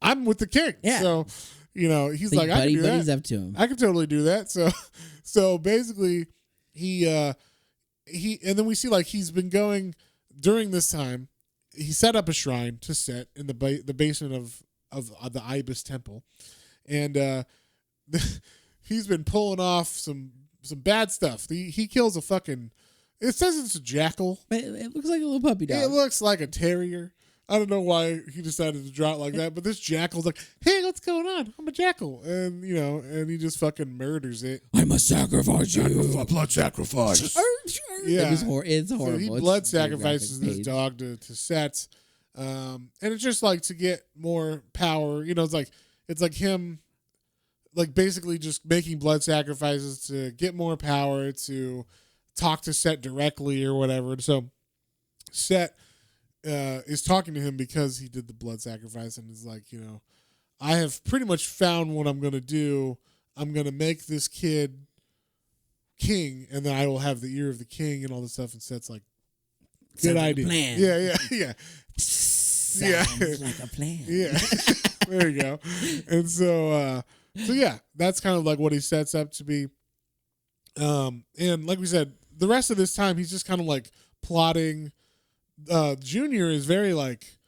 I'm with the king. Yeah. So, he's like, I can do buddy's that. up to him. I can totally do that. So basically, he and then we see like he's been going during this time. He set up a shrine to Set in the basement of the Ibis temple, and he's been pulling off some bad stuff. He kills a fucking. It says it's a jackal. It looks like a little puppy dog. It looks like a terrier. I don't know why he decided to draw it like that, but this jackal's like, "Hey, what's going on? I'm a jackal," and and he just fucking murders it. I must sacrifice you. Blood sacrifice. Yeah, it's horrible. So he blood sacrifices this dog to Set, and it's just like to get more power. It's like him, like basically just making blood sacrifices to get more power, to talk to Set directly or whatever. And so Set is talking to him because he did the blood sacrifice, and is like, I have pretty much found what I'm going to do. I'm going to make this kid king, and then I will have the ear of the king and all this stuff. And Set's like, good idea. Plan. Yeah. Sounds like a plan. Yeah. There you go. And so yeah, that's kind of like what he sets up to be. And like we said, the rest of this time, he's just kind of like plotting. Junior is very like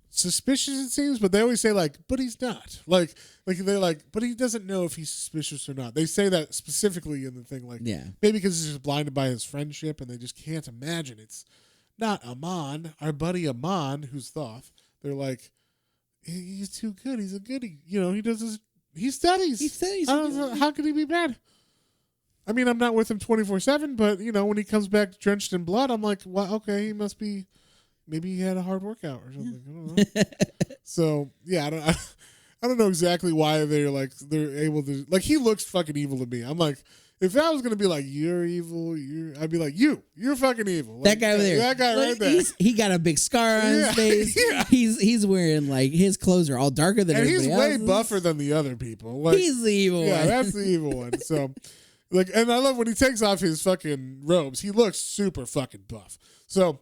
suspicious, it seems, but they always say like, but he's not. Like they're like, but he doesn't know if he's suspicious or not. They say that specifically in the thing, like, yeah, maybe because he's just blinded by his friendship, and they just can't imagine it's not Amon, our buddy Amon, who's Thoth. They're like, he's too good. He's a goody. He does his. He studies. He studies. I don't know, how could he be bad? I mean, I'm not with him 24/7, but when he comes back drenched in blood, I'm like, well, okay, he must be. Maybe he had a hard workout or something. I don't know. So yeah, I don't know exactly why they're able to he looks fucking evil to me. I'm like, if I was gonna be like, you're evil, I'd be like, you're fucking evil. That guy over there, that guy right there. He got a big scar on his face. Yeah. He's wearing his clothes are all darker than everybody else. And he's way buffer than the other people. He's the evil one. Yeah, that's the evil one. So, and I love when he takes off his fucking robes. He looks super fucking buff. So,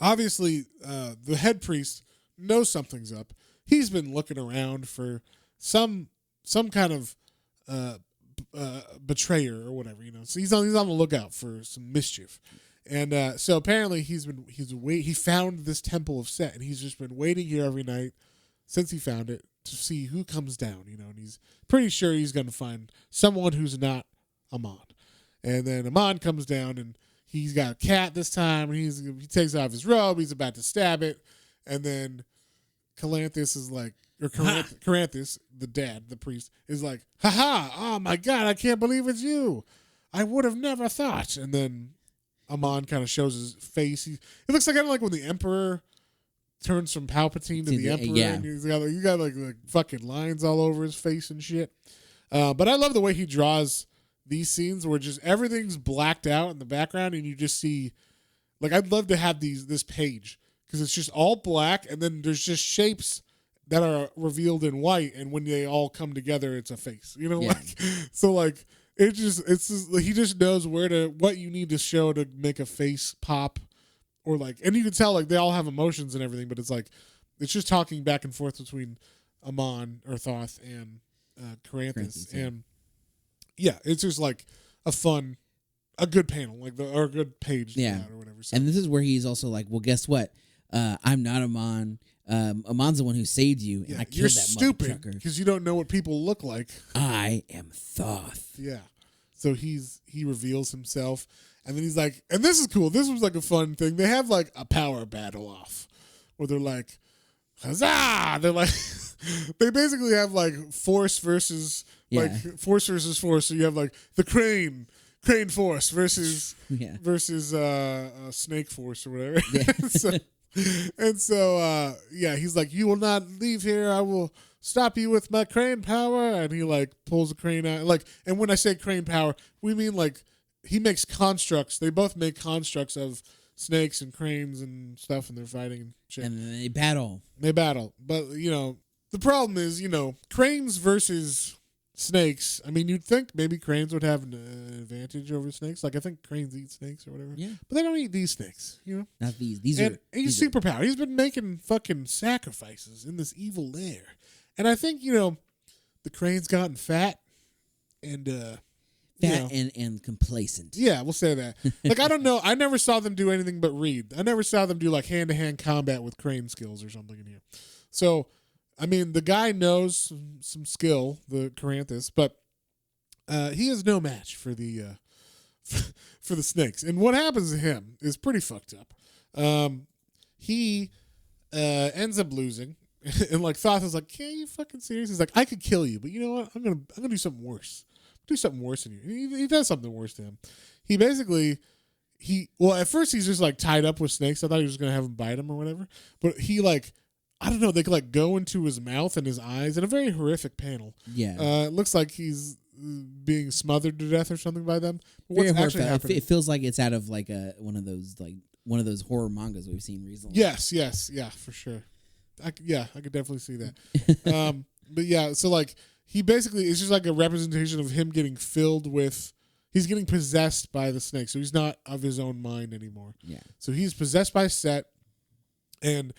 obviously, the head priest knows something's up. He's been looking around for some kind of betrayer or whatever, So he's on the lookout for some mischief, and so apparently he found this temple of Set, and he's just been waiting here every night since he found it to see who comes down, and he's pretty sure he's going to find someone who's not Amon, and then Amon comes down and he's got a cat this time, and he takes off his robe, he's about to stab it, and then Calanthus is like. Or Caranthus, the dad, the priest, is like, "Ha! Oh my God, I can't believe it's you. I would have never thought." And then Amon kind of shows his face. It looks like when the Emperor turns from Palpatine to the Emperor. Yeah. And you got like fucking lines all over his face and shit. But I love the way he draws these scenes where just everything's blacked out in the background, and you just see. I'd love to have this page because it's just all black, and then there's just shapes that are revealed in white, and when they all come together, it's a face. He just knows what you need to show to make a face pop, or and you can tell they all have emotions and everything, but it's just talking back and forth between Amon or Thoth and Caranthus, and yeah, it's just a good panel, or a good page, or whatever. So. And this is where he's also like, well, guess what? I'm not Amon. Amon's the one who saved you, and I killed that stupid because you don't know what people look like. I am Thoth. Yeah. So he reveals himself, and then he's like, and this is cool. This was a fun thing. They have a power battle off where they're like, huzzah! They're like, they basically have force versus force versus force. So you have the crane force versus snake force or whatever. Yeah. So he's like, you will not leave here. I will stop you with my crane power. And he pulls the crane out. And when I say crane power, we mean he makes constructs. They both make constructs of snakes and cranes and stuff, and they're fighting and shit. And then they battle. But the problem is, cranes versus snakes. I mean, you'd think maybe cranes would have an advantage over snakes. I think cranes eat snakes or whatever. Yeah. But they don't eat these snakes, Not these. He's superpowered. He's been making fucking sacrifices in this evil lair. And I think, the crane's gotten fat and and complacent. Yeah, we'll say that. I don't know. I never saw them do anything but read. I never saw them do hand-to-hand combat with crane skills or something in here. So I mean, the guy knows some skill, the Caranthus, but he is no match for the for the snakes. And what happens to him is pretty fucked up. He ends up losing, and Thoth is like, "Can't you fucking serious?" He's like, "I could kill you, but you know what? I'm gonna do something worse. Do something worse than you." He does something worse to him. He basically at first he's just tied up with snakes. I thought he was gonna have him bite him or whatever, but he I don't know. They could go into his mouth and his eyes in a very horrific panel. Yeah. It looks like he's being smothered to death or something by them. What's actually happening? It feels like it's out of one of those horror mangas we've seen recently. Yes, yeah, for sure. I could definitely see that. But yeah, so he basically is just a representation of him getting filled with. He's getting possessed by the snake, so he's not of his own mind anymore. Yeah. So he's possessed by Set, and.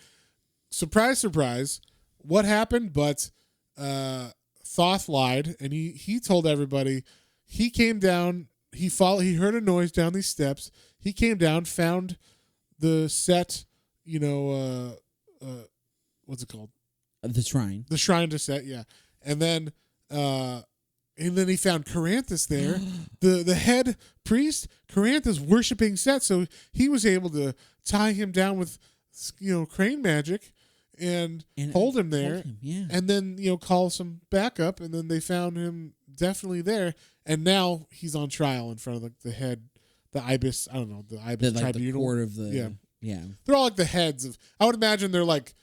Surprise, surprise. What happened? But Thoth lied, and he told everybody. He came down. He heard a noise down these steps. He came down, found the Set. What's it called? The shrine. The shrine to Set. Yeah, and then And then he found Coranthus there, the head priest. Coranthus worshiping Set, so he was able to tie him down with, crane magic, and hold him there. And then call some backup, and then they found him definitely there. And now he's on trial in front of the head, the Ibis. I don't know, the Ibis tribunal. The court of the They're all like the heads of. I would imagine they're like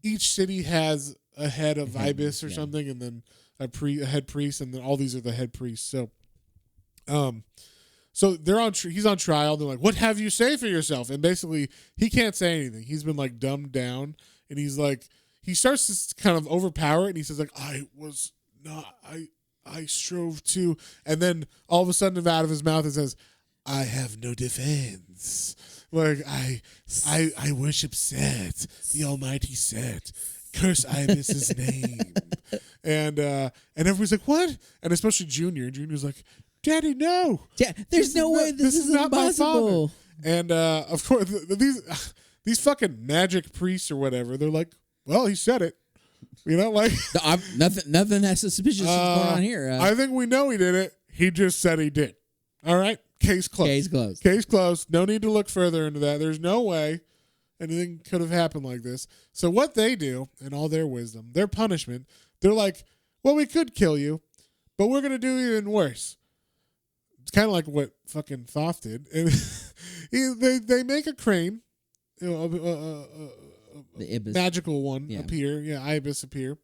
each city has a head of Ibis or something, and then a head priest, and then all these are the head priests. So, they're on. He's on trial. They're like, "What have you say for yourself?" And basically, he can't say anything. He's been like dumbed down, and he's like, he starts to kind of overpower it, and he says like, I strove to," and then all of a sudden, out of his mouth, it says, "I have no defense. Like I worship Set, the Almighty Set. Curse Ibis's name." And everybody's like, "What?" And especially Junior. Junior's like, "Daddy, no. There's no way this is not impossible." my father. And of course, these fucking magic priests or whatever, they're like, "Well, he said it." Like nothing that's suspicious is going on here. I think we know he did it. He just said he did. All right, case closed. Case closed. No need to look further into that. There's no way anything could have happened like this. So what they do, in all their wisdom, their punishment, they're like, "Well, we could kill you, but we're gonna do even worse." It's kind of like what fucking Thoth did. And they make a crane, the Ibis. Magical one appear. Yeah, Ibis appear.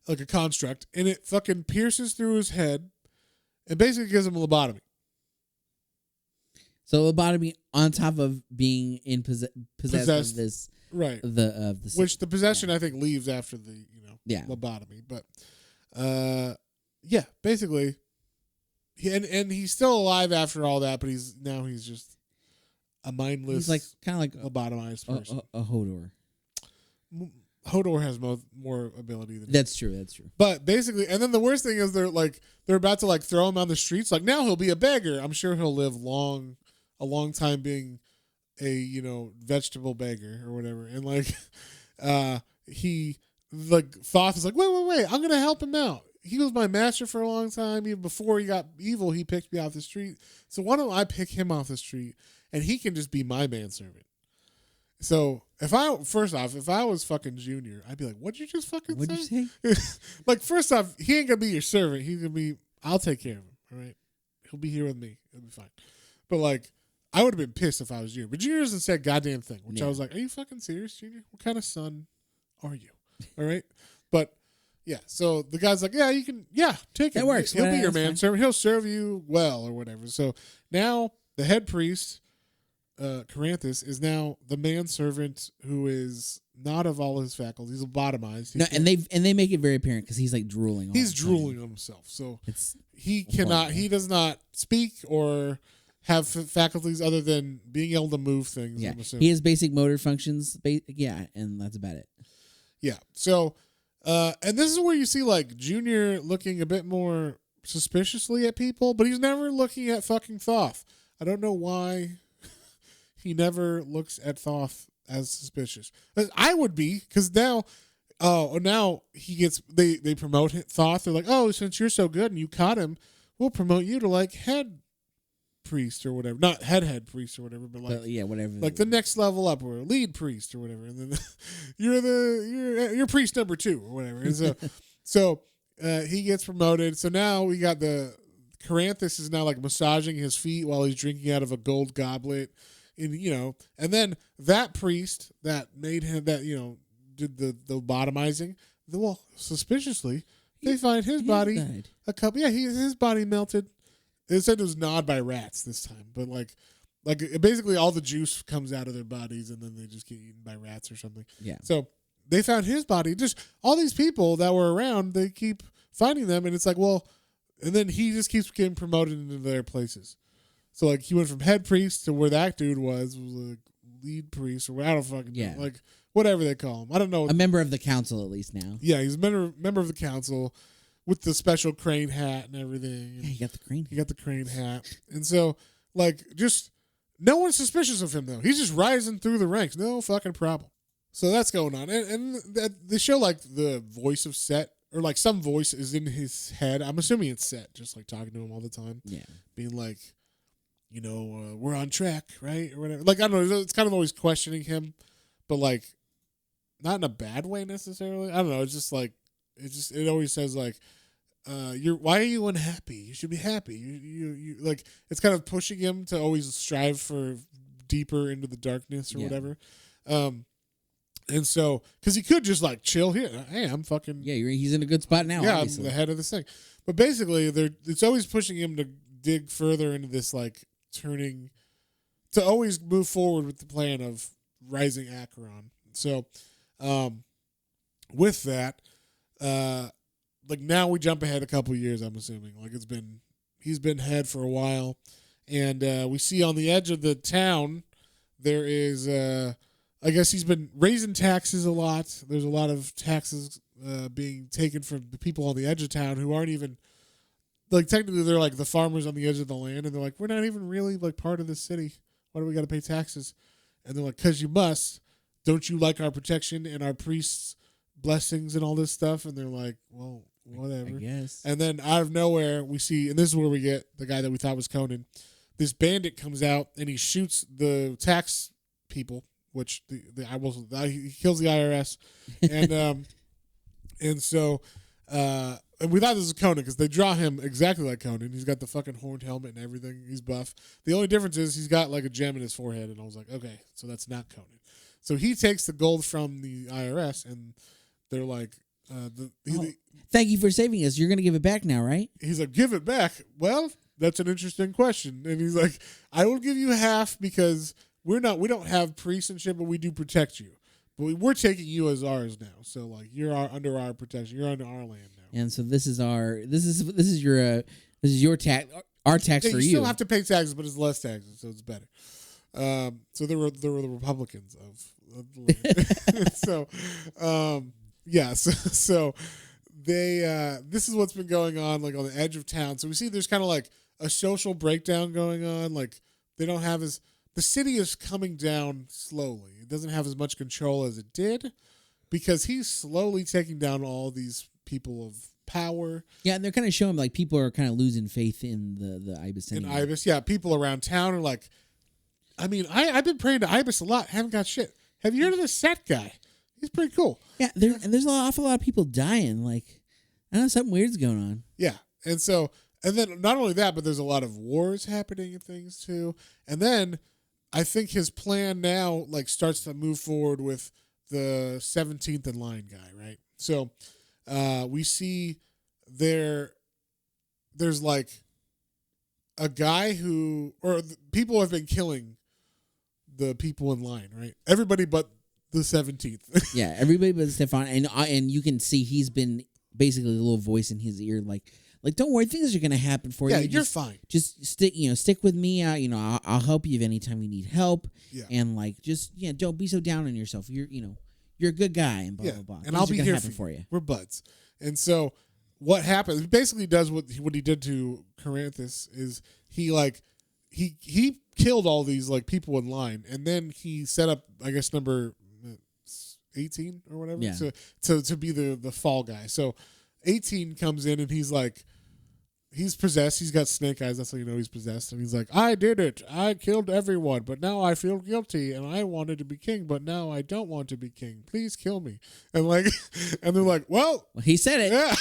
Like a construct. And it fucking pierces through his head and basically gives him a lobotomy. So lobotomy on top of being in possessed of this. Right. Which the possession I think leaves after the, lobotomy. But basically and he's still alive after all that, but he's just a mindless, he's like kind of like lobotomized person. A Hodor. Hodor has more ability than That's true. But basically, and then the worst thing is they're about to throw him on the streets. Like, now he'll be a beggar. I'm sure he'll live a long time being a vegetable beggar or whatever. And Thoth is like, wait, I'm gonna help him out. He was my master for a long time. Even before he got evil, he picked me off the street. So why don't I pick him off the street, and he can just be my manservant? So if I was fucking Junior, I'd be like, "What'd you just fucking say?" What'd you say? First off, he ain't gonna be your servant. He's gonna be. I'll take care of him. All right, he'll be here with me. It'll be fine. But I would have been pissed if I was Junior. But Junior doesn't say a goddamn thing. Which I was like, "Are you fucking serious, Junior? What kind of son are you?" All right, but. Yeah, so the guy's like, "Yeah, you can, take him. That works. He'll be your manservant. He'll serve you well or whatever." So now the head priest, Coranthus, is now the manservant who is not of all his faculties, lobotomized. And they make it very apparent because he's drooling. He's drooling on himself, so he does not speak or have faculties other than being able to move things. Yeah, he has basic motor functions. And that's about it. Yeah, so. And this is where you see Junior looking a bit more suspiciously at people, but he's never looking at fucking Thoth. I don't know why he never looks at Thoth as suspicious. I would be, because now he gets they promote Thoth. They're like, "Oh, since you're so good and you caught him, we'll promote you to head priest or whatever, not head priest or whatever, but whatever, the next level up or lead priest or whatever, and then you're priest number 2 or whatever." And so he gets promoted. So now we got Coranthus is now massaging his feet while he's drinking out of a gold goblet, and then that priest that made him did the lobotomizing. Well, suspiciously, they find his body died. His body melted. It said it was gnawed by rats this time, but basically all the juice comes out of their bodies and then they just get eaten by rats or something. Yeah. So they found his body. Just all these people that were around, they keep finding them, and it's and then he just keeps getting promoted into their places. So he went from head priest to where that dude was lead priest, or I don't fucking know, whatever they call him. I don't know. A member of the council at least now. Yeah, he's a member of the council. With the special crane hat and everything. Yeah, he got the crane. He got the crane hat. And so, just no one's suspicious of him, though. He's just rising through the ranks. No fucking problem. So that's going on. And they show, the voice of Set or like some voice is in his head. I'm assuming it's set, just like talking to him all the time. Yeah. Being like, we're on track, right? Or whatever. Like, I don't know. It's kind of always questioning him, but like, not in a bad way necessarily. I don't know. It's just like, it always says like, why are you unhappy? You should be happy. You like, it's kind of pushing him to always strive for deeper into the darkness or whatever. And so, because he could just like chill here. Hey, I'm fucking. Yeah, he's in a good spot now. Yeah, obviously. I'm the head of this thing. But basically, it's always pushing him to dig further into this, like to always move forward with the plan of rising Acheron. So, with that, like now we jump ahead a couple years. I'm assuming like he's been head for a while, and we see on the edge of the town there is. I guess he's been raising taxes a lot. There's a lot of taxes being taken from the people on the edge of town who aren't even, like, technically they're like the farmers on the edge of the land, and they're like, we're not even really like part of the city. Why do we got to pay taxes? And they're like, because you must. Don't you like our protection and our priests' blessings and all this stuff? And they're like, well, whatever. I guess. And then out of nowhere, we see, and this is where we get the guy that we thought was Conan. This bandit comes out and he shoots the tax people. Which he kills the IRS, and so and we thought this was Conan because they draw him exactly like Conan. He's got the fucking horned helmet and everything. He's buff. The only difference is he's got like a gem in his forehead, and I was like, okay, so that's not Conan. So he takes the gold from the IRS, and they're like, thank you for saving us. You're gonna give it back now, right? He's like, give it back. Well, that's an interesting question, and he's like, I will give you half because. We don't have priests and shit, but we do protect you. But we're taking you as ours now. So like you're under our protection. You're under our land now. And so this is your tax, our tax for you. You still have to pay taxes, but it's less taxes, so it's better. So there were the Republicans of the land. So they this is what's been going on like on the edge of town. So we see there's kind of like a social breakdown going on. Like they don't have the city is coming down slowly. It doesn't have as much control as it did because he's slowly taking down all these people of power. Yeah, and they're kind of showing like people are kind of losing faith in the Ibis. In Ibis, yeah. People around town are like, I mean, I've been praying to Ibis a lot. Haven't got shit. Have you heard of this Set guy? He's pretty cool. Yeah, there's an awful lot of people dying. Like, I don't know, something weird's going on. Yeah, and then not only that, but there's a lot of wars happening and things too. And then I think his plan now like starts to move forward with the 17th in line guy, right? So we see there's like a guy people have been killing the people in line, right? Everybody but the 17th. Yeah, everybody but Stefan, and you can see he's been basically a little voice in his ear, like don't worry, things are gonna happen for you. Yeah, you're fine. Just stick with me. I'll help you anytime you need help. Yeah. And like, don't be so down on yourself. You're a good guy and blah blah blah. And I'll be here for you. We're buds. And so what happens? He basically does what he did to Corinthus is he killed all these like people in line, and then he set up I guess number 18 or whatever to be the fall guy. So 18 comes in and he's like. He's possessed. He's got snake eyes. That's how you know he's possessed. And he's like, I did it. I killed everyone, but now I feel guilty. And I wanted to be king, but now I don't want to be king. Please kill me. And like, and they're like, well, he said it. Yeah.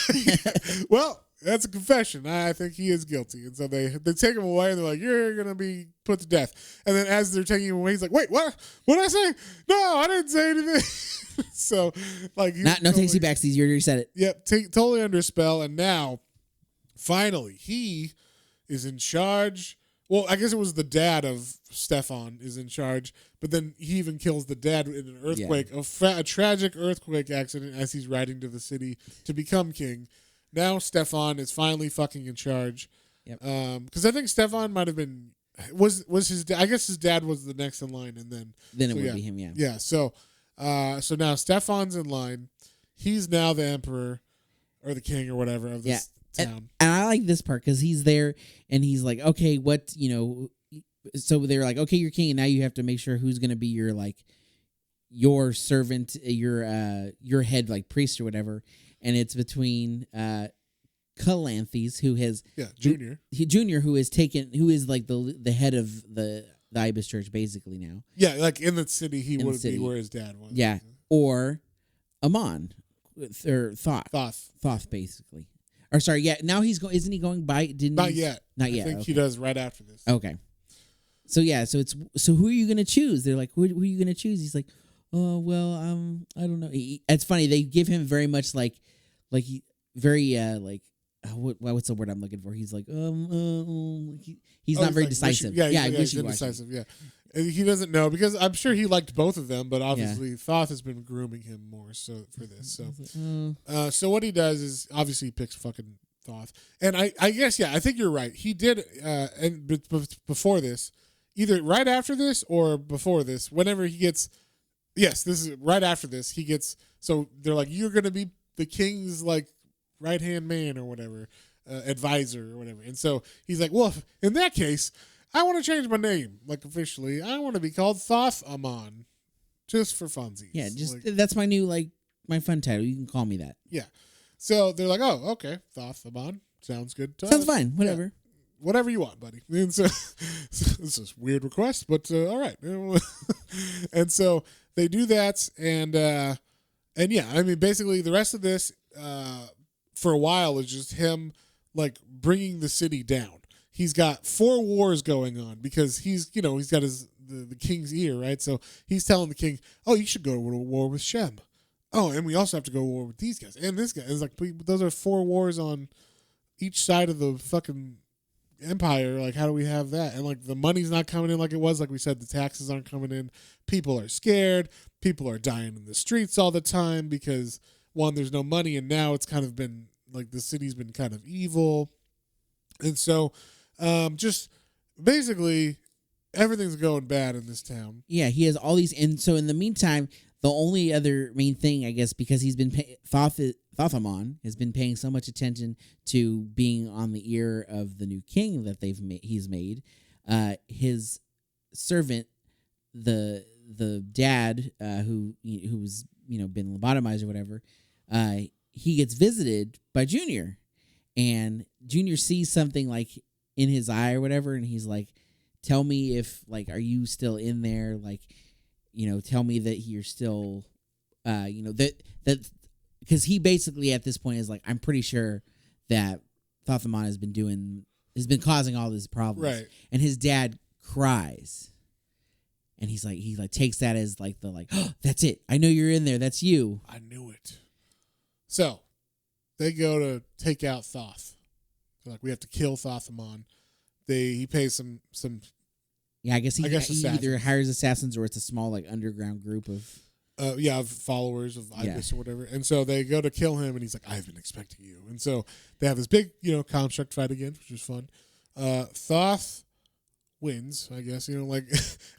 Well, that's a confession. I think he is guilty. And so they take him away and they're like, you're going to be put to death. And then as they're taking him away, he's like, wait, what? What did I say? No, I didn't say anything. So like, no takesy backsies. You already said it. Yep. Totally under spell. And now, finally, he is in charge. Well, I guess it was the dad of Stefan is in charge, but then he even kills the dad in an earthquake, a tragic earthquake accident as he's riding to the city to become king. Now Stefan is finally fucking in charge. Yep. Because I think Stefan might have been was his. I guess his dad was the next in line, and then it would be him. Yeah. Yeah. So now Stefan's in line. He's now the emperor or the king or whatever of this. And I like this part because he's there and he's like, okay, so they're like, okay, you're king, and now you have to make sure who's going to be your servant, your head like priest or whatever. and it's between Calanthes, who has Junior, who is like the head of the Ibis Church basically now. Yeah, like in the city, he would be where his dad was. Yeah, or Amon, or Thoth, basically. Or sorry, yeah. Now he's going. Isn't he going by? Not yet. Not yet. I think he does right after this. Okay. So yeah, so who are you gonna choose? They're like, who are you gonna choose? He's like, oh well, I don't know. It's funny. They give him very much like what's the word I'm looking for? He's like, he's not very decisive. He's indecisive. Yeah, he doesn't know because I'm sure he liked both of them, but obviously Thoth has been grooming him more so for this. So, so what he does is obviously he picks fucking Thoth, and I guess I think you're right. He did, and before this, either right after this or before this, whenever he gets, this is right after this. He gets so they're like, you're gonna be the king's like right hand man or whatever, advisor or whatever, and so he's like, well, in that case, I want to change my name, like officially. I want to be called Thoth Amon, just for funsies. Yeah, just that's my new my fun title. You can call me that. Yeah. So they're like, oh, okay, Thoth Amon, sounds good to Sounds us. fine. Whatever. Yeah. Whatever you want, buddy. And so it's a weird request, but all right. And so they do that, and yeah, I mean, basically the rest of this for a while is just him like bringing the city down. He's got 4 wars going on because he's got the king's ear, right? So he's telling the king, oh, you should go to war with Shem. Oh, and we also have to go to war with these guys and this guy. It's like, those are 4 wars on each side of the fucking empire. Like, how do we have that? And like, the money's not coming in like it was. Like we said, the taxes aren't coming in. People are scared. People are dying in the streets all the time because, one, there's no money, and now it's kind of been like the city's been kind of evil. And so just basically everything's going bad in this town. Yeah, he has all these, and so in the meantime, the only other main thing, I guess, because he's been Thoth-Amon has been paying so much attention to being on the ear of the new king that he's made. His servant, the dad, who's been lobotomized or whatever, he gets visited by Junior, and Junior sees something like in his eye or whatever, and he's like, tell me if, like, are you still in there? Like, tell me that you're still, that because he basically at this point is like, I'm pretty sure that Thoth-Amon has been causing all these problems. Right. And his dad cries. And he takes that as like oh, that's it. I know you're in there. That's you. I knew it. So they go to take out Thoth. They're like, we have to kill Thoth-Amon. He pays some. Yeah, I guess he either hires assassins or it's a small like underground group of. Of followers of Ibis or whatever. And so they go to kill him, and he's like, I've been expecting you. And so they have this big, construct fight again, which is fun. Thoth wins, I guess, and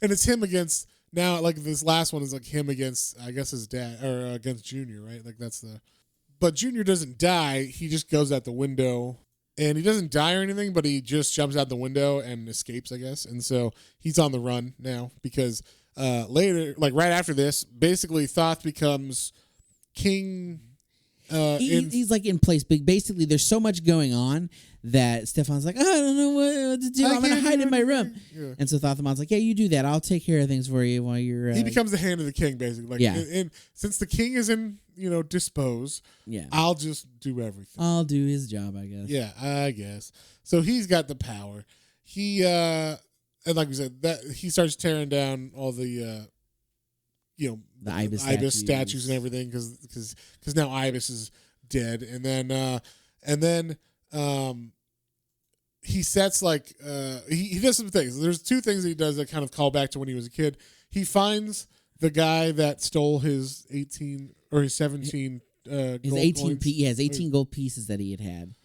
it's him against, now, like, this last one is like him against, I guess, his dad, or against Junior, right? Like, but Junior doesn't die. He just goes out the window, and he doesn't die or anything, but he just jumps out the window and escapes, I guess. And so he's on the run now because later, like right after this, basically Thoth becomes king. He's like in place, but basically there's so much going on that Stefan's like, I don't know what to do. I'm going to hide in my room. Yeah. And so Thoth-Amon's like, yeah, you do that. I'll take care of things for you while you're... he becomes the hand of the king, basically. Like, and since the king is in, dispose, I'll just do everything. I'll do his job, I guess. Yeah, I guess. So he's got the power. He, and like we said, that he starts tearing down all the... the Ibis statues and everything because now Ibis is dead, and then he sets like he does some things. There's 2 things that he does that kind of call back to when he was a kid. He finds the guy that stole his 18 or his 17 his gold 18 coins. He has 18 gold pieces that he had,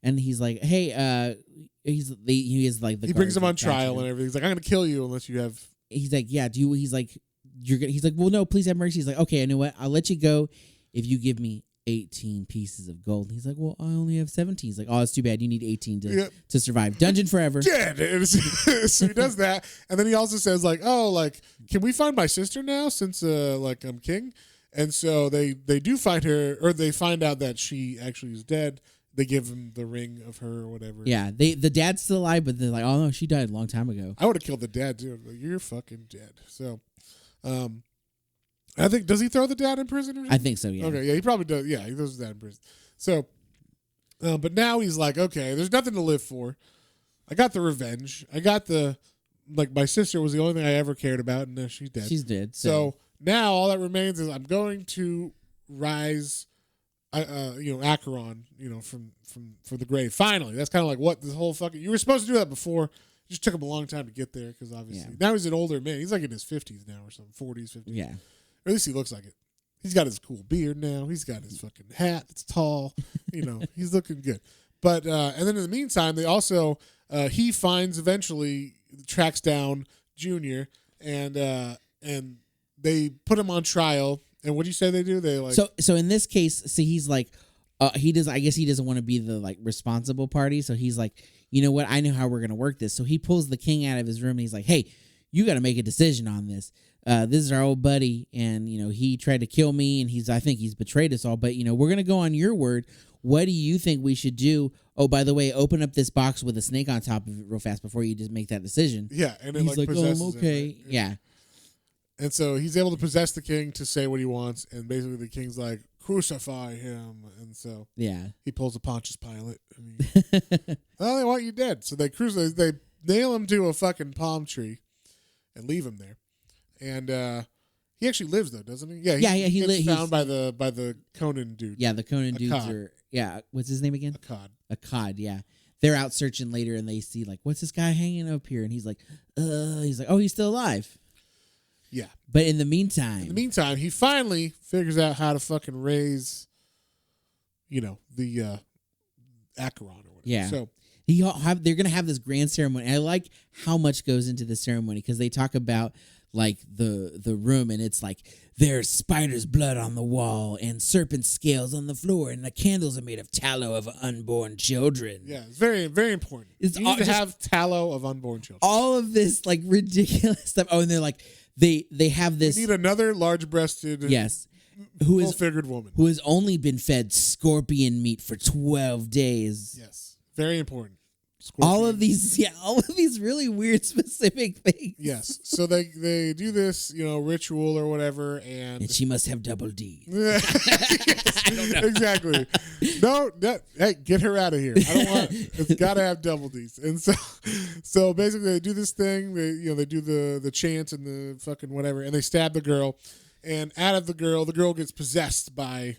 and he's like, hey, he brings him on trial and everything. He's like, I'm gonna kill you unless you have. He's like, yeah, do you? He's like, he's like, well, no, please have mercy. He's like, okay, I know what, I'll let you go if you give me 18 pieces of gold. And he's like, well, I only have 17. He's like, oh, it's too bad. You need 18 to survive. Dungeon forever. Yeah, so he does that, and then he also says like, oh, like, can we find my sister now since like I'm king? And so they do find her, or they find out that she actually is dead. They give him the ring of her or whatever. Yeah, the dad's still alive, but they're like, oh no, she died a long time ago. I would have killed the dad too. Like, you're fucking dead. So, I think, does he throw the dad in prison or something? I think so. Yeah. Okay, yeah, he probably does. Yeah, he throws his dad in prison. So, but now he's like, okay, there's nothing to live for. I got the revenge. I got the, like, my sister was the only thing I ever cared about, and now she's dead. She's dead. So now all that remains is I'm going to rise, Acheron, from the grave. Finally, that's kind of like what this whole fucking. You were supposed to do that before. It just took him a long time to get there because obviously now he's an older man. He's like in his 50s now or something, 40s, 50s. Yeah. Or at least he looks like it. He's got his cool beard now. He's got his fucking hat that's tall. He's looking good. But and then in the meantime, they also he tracks down Junior, and they put him on trial. And what do you say they do? They like so in this case, see, he's like he does. I guess he doesn't want to be the like responsible party. So he's like, you know what? I know how we're gonna work this. So he pulls the king out of his room and he's like, hey, you got to make a decision on this. This is our old buddy, and he tried to kill me, and I think he's betrayed us all. But we're gonna go on your word. What do you think we should do? Oh, by the way, open up this box with a snake on top of it real fast before you just make that decision. Yeah, and it he's like, possesses oh, okay, him, right? Yeah. And so he's able to possess the king to say what he wants, and basically the king's like, crucify him, and so he pulls a Pontius Pilate. Well, they want you dead, so they nail him to a fucking palm tree and leave him there. And he actually lives though, doesn't he? Yeah, he gets found by the Conan dude. Yeah, the Conan dudes are. Yeah, what's his name again? Akkad. Yeah, they're out searching later, and they see like, what's this guy hanging up here? And he's like, oh, he's still alive. Yeah, but in the meantime, he finally figures out how to fucking raise, the Acheron or whatever. Yeah. So they're gonna have this grand ceremony. I like how much goes into the ceremony because they talk about like the room, and it's like there's spider's blood on the wall and serpent scales on the floor, and the candles are made of tallow of unborn children. Yeah, it's very, very important. You need to have tallow of unborn children. All of this like ridiculous stuff. Oh, and they're like they have this. We need another large-breasted, full-figured woman who has only been fed scorpion meat for 12 days. Yes, very important. All of these really weird specific things. Yes. So they do this, ritual or whatever, and she must have double D. I don't know. Exactly. No, hey, get her out of here. I don't want it's gotta have double D's. And so basically they do this thing, they do the chant and the fucking whatever, and they stab the girl, and out of the girl gets possessed by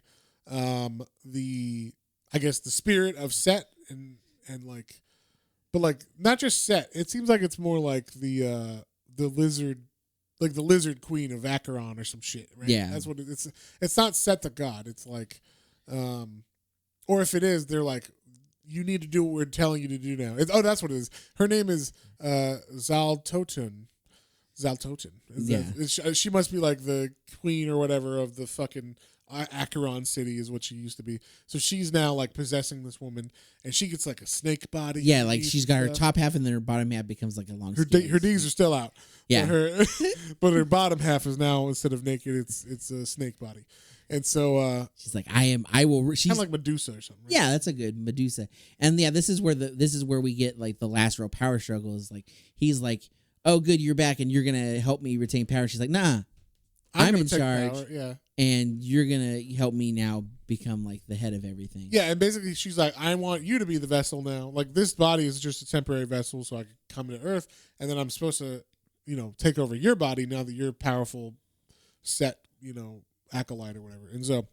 the spirit of Set and like. But like not just Set, it seems like it's more like the lizard, like the lizard queen of Acheron or some shit, right? Yeah, that's what it's. It's not Set the god. It's like, or if it is, they're like, you need to do what we're telling you to do now. That's what it is. Her name is Zaltoten. Yeah, she must be like the queen or whatever of the fucking Acheron city is what she used to be. So she's now like possessing this woman, and she gets like a snake body. Yeah, like she's got her top half, and then her bottom half becomes like a long. Her D's are still out. Yeah, but her bottom half is now, instead of naked, it's a snake body. And so she's like, I will. She's kind of like Medusa or something. Right? Yeah, that's a good Medusa. And yeah, this is where we get like the last real power struggle. Is like he's like, oh, good, you're back, and you're gonna help me retain power. She's like, nah, I'm in charge. Power. Yeah. And you're going to help me now become like the head of everything. Yeah, and basically she's like, I want you to be the vessel now. Like this body is just a temporary vessel so I can come to Earth, and then I'm supposed to, take over your body now that you're powerful Set, acolyte or whatever. And so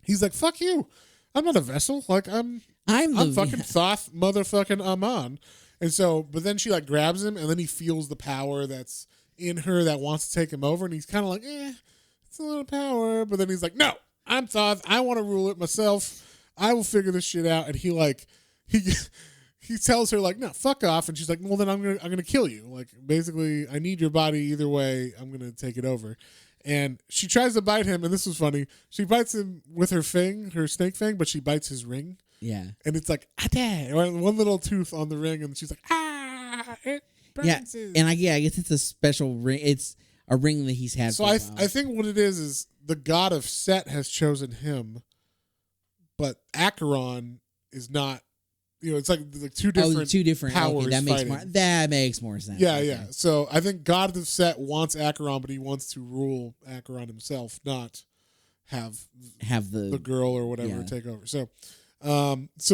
he's like, fuck you. I'm not a vessel. Like I'm fucking Thoth motherfucking Amon. And so, but then she like grabs him, and then he feels the power that's in her that wants to take him over, and he's kind of like, it's a lot of power, but then he's like, no, I'm Thoth. I want to rule it myself. I will figure this shit out. And he tells her like, no, fuck off. And she's like, well, then I'm gonna kill you. Like basically, I need your body either way. I'm gonna take it over. And she tries to bite him, and this was funny. She bites him with her snake fang, but she bites his ring. Yeah, and it's like one little tooth on the ring, and she's like, it burns. Yeah, and I guess it's a special ring. It's a ring that he's had. So I think what it is the god of Set has chosen him, but Acheron is not. It's like two different powers. Okay, that makes more sense. Yeah, okay. yeah. So I think God of Set wants Acheron, but he wants to rule Acheron himself, not have the girl or whatever take over. So,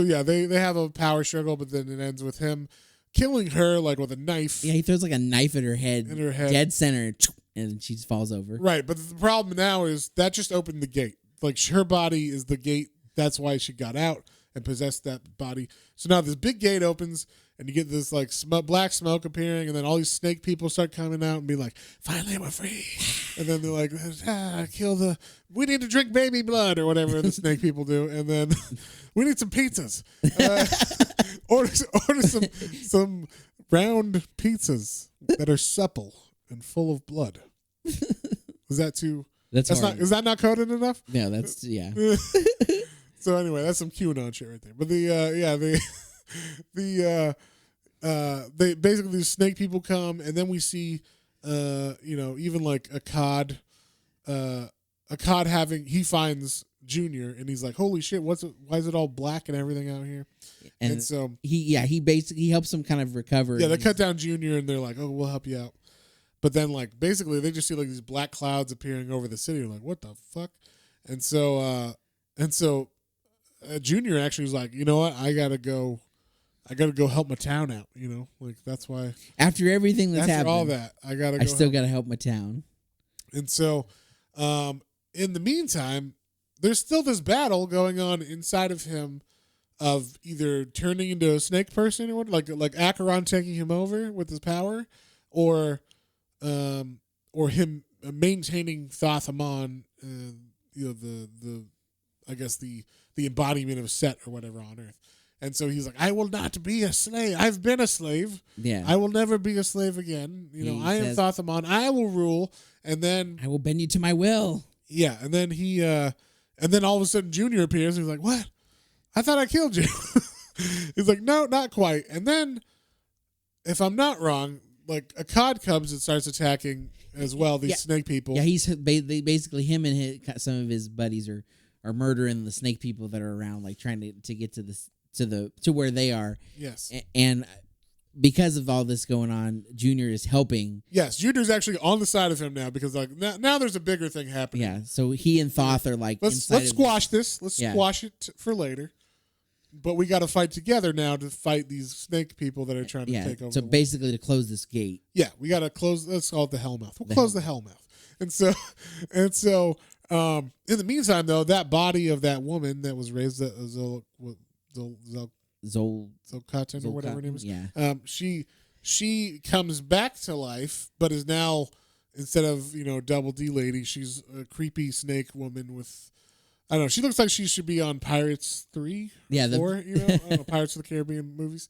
yeah, they have a power struggle, but then it ends with him killing her like with a knife. Yeah, he throws like a knife at her head, dead center, and she just falls over. Right, but the problem now is that just opened the gate. Like her body is the gate. That's why she got out and possessed that body. So now this big gate opens, and you get this like black smoke appearing, and then all these snake people start coming out and be like, "Finally, we're free!" And then they're like, we need to drink baby blood or whatever the snake people do, and then we need some pizzas. Order some round pizzas that are supple and full of blood. Is that too? That's not. Is that not coded enough? No, that's yeah. So anyway, that's some QAnon shit right there. But they basically these snake people come, and then we see, even like a cod he finds Junior, and he's like, holy shit, why is it all black and everything out here? And so he basically helps him kind of recover. Yeah, they cut down Junior, and they're like, oh, we'll help you out. But then like basically they just see like these black clouds appearing over the city. They're like, what the fuck? And so Junior actually was like, you know what? I gotta go help my town out. Like that's why. After everything that's happened, all that, I still gotta help my town. And so, in the meantime, there's still this battle going on inside of him, of either turning into a snake person or like Acheron taking him over with his power, or him maintaining Thoth Amon, the I guess the embodiment of Set or whatever on Earth. And so he's like, I will not be a slave. I've been a slave. Yeah. I will never be a slave again. I am Thoth Amon. I will rule. And then I will bend you to my will. Yeah. And then and then all of a sudden Junior appears. And he's like, what? I thought I killed you. He's like, no, not quite. And then, if I'm not wrong, like a cod comes and starts attacking as well, these snake people. Yeah, he's basically him and some of his buddies are murdering the snake people that are around, like trying to get to where they are. Yes. And because of all this going on, Junior is helping. Yes, Junior's actually on the side of him now, because like now there's a bigger thing happening. Yeah, so he and Thoth are like, let's squash this. Let's squash it for later. But we got to fight together now to fight these snake people that are trying to take over. So basically, to close this gate. Yeah, we got to close. Let's call it the Hellmouth. We'll close the Hellmouth. And so, in the meantime, though, that body of that woman that was raised at Zolkatan or whatever her name is. Yeah. She comes back to life, but is now, instead of double D lady, she's a creepy snake woman with. I don't know. She looks like she should be on Pirates 3, 4, I don't know, Pirates of the Caribbean movies.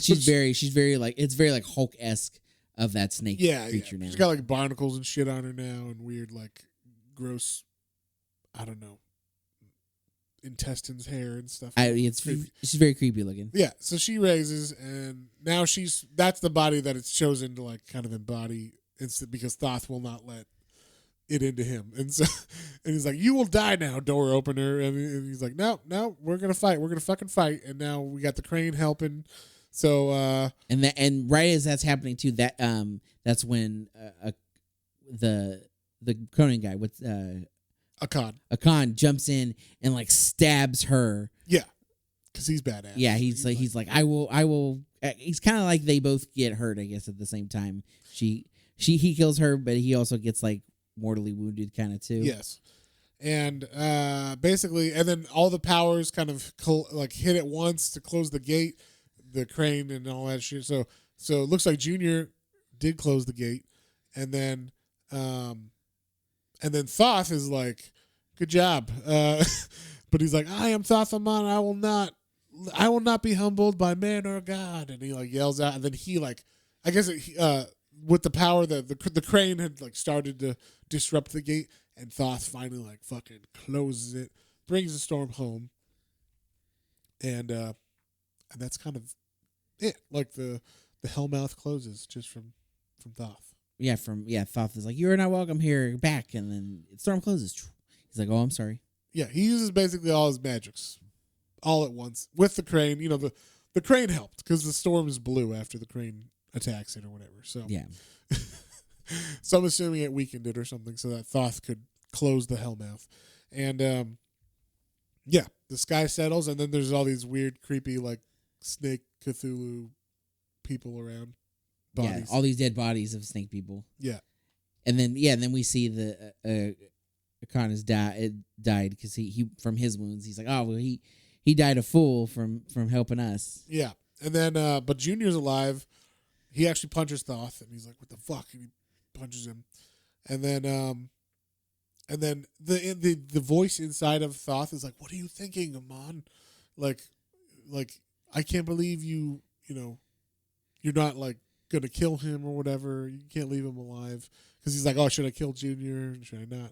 She's very like, it's very like Hulk-esque of that snake creature now. She's got like barnacles and shit on her now, and weird like gross, I don't know, intestines, hair and stuff. She's very creepy looking. Yeah, so she raises, and now that's the body that it's chosen to like kind of embody, because Thoth will not let it into him. And so, and he's like, you will die now, door opener. And he's like, no, we're gonna fight. We're gonna fucking fight. And now we got the crane helping. So and right as that's happening too, that's when the Conan guy with Akan jumps in and like stabs her. Yeah, because he's badass. Yeah, he's like I will. He's kind of like they both get hurt, I guess, at the same time. He kills her, but he also gets like mortally wounded kind of too. Yes. And basically, and then all the powers kind of like hit at once to close the gate, the crane and all that shit. So it looks like Junior did close the gate, and then Thoth is like, good job. But he's like, I am Thoth Amon. I will not be humbled by man or God. And he like yells out, and then he like, I guess with the power that the crane had like started to disrupt the gate, and Thoth finally like fucking closes it, brings the storm home, and that's kind of it. Like the Hellmouth closes just from Thoth. Thoth is like, you're not welcome here, back, and then storm closes. He's like, oh, I'm sorry. Yeah, he uses basically all his magics all at once with the crane. You know, the crane helped because the storm is blue after the crane attacks it or whatever. So Yeah. So I'm assuming it weakened it or something so that Thoth could close the hellmouth. And the sky settles, and then there's all these weird, creepy, like snake Cthulhu people around. Bodies. Yeah, all these dead bodies of snake people. Yeah. And then we see the Khan has died because he from his wounds. He's like, oh well, he died a fool from helping us. Yeah. And then but Junior's alive. He actually punches Thoth, and he's like, what the fuck? And he punches him. And then the voice inside of Thoth is like, what are you thinking, Amon? Like I can't believe you're not like gonna kill him or whatever. You can't leave him alive, because he's like, oh, should I kill Junior? Should I not?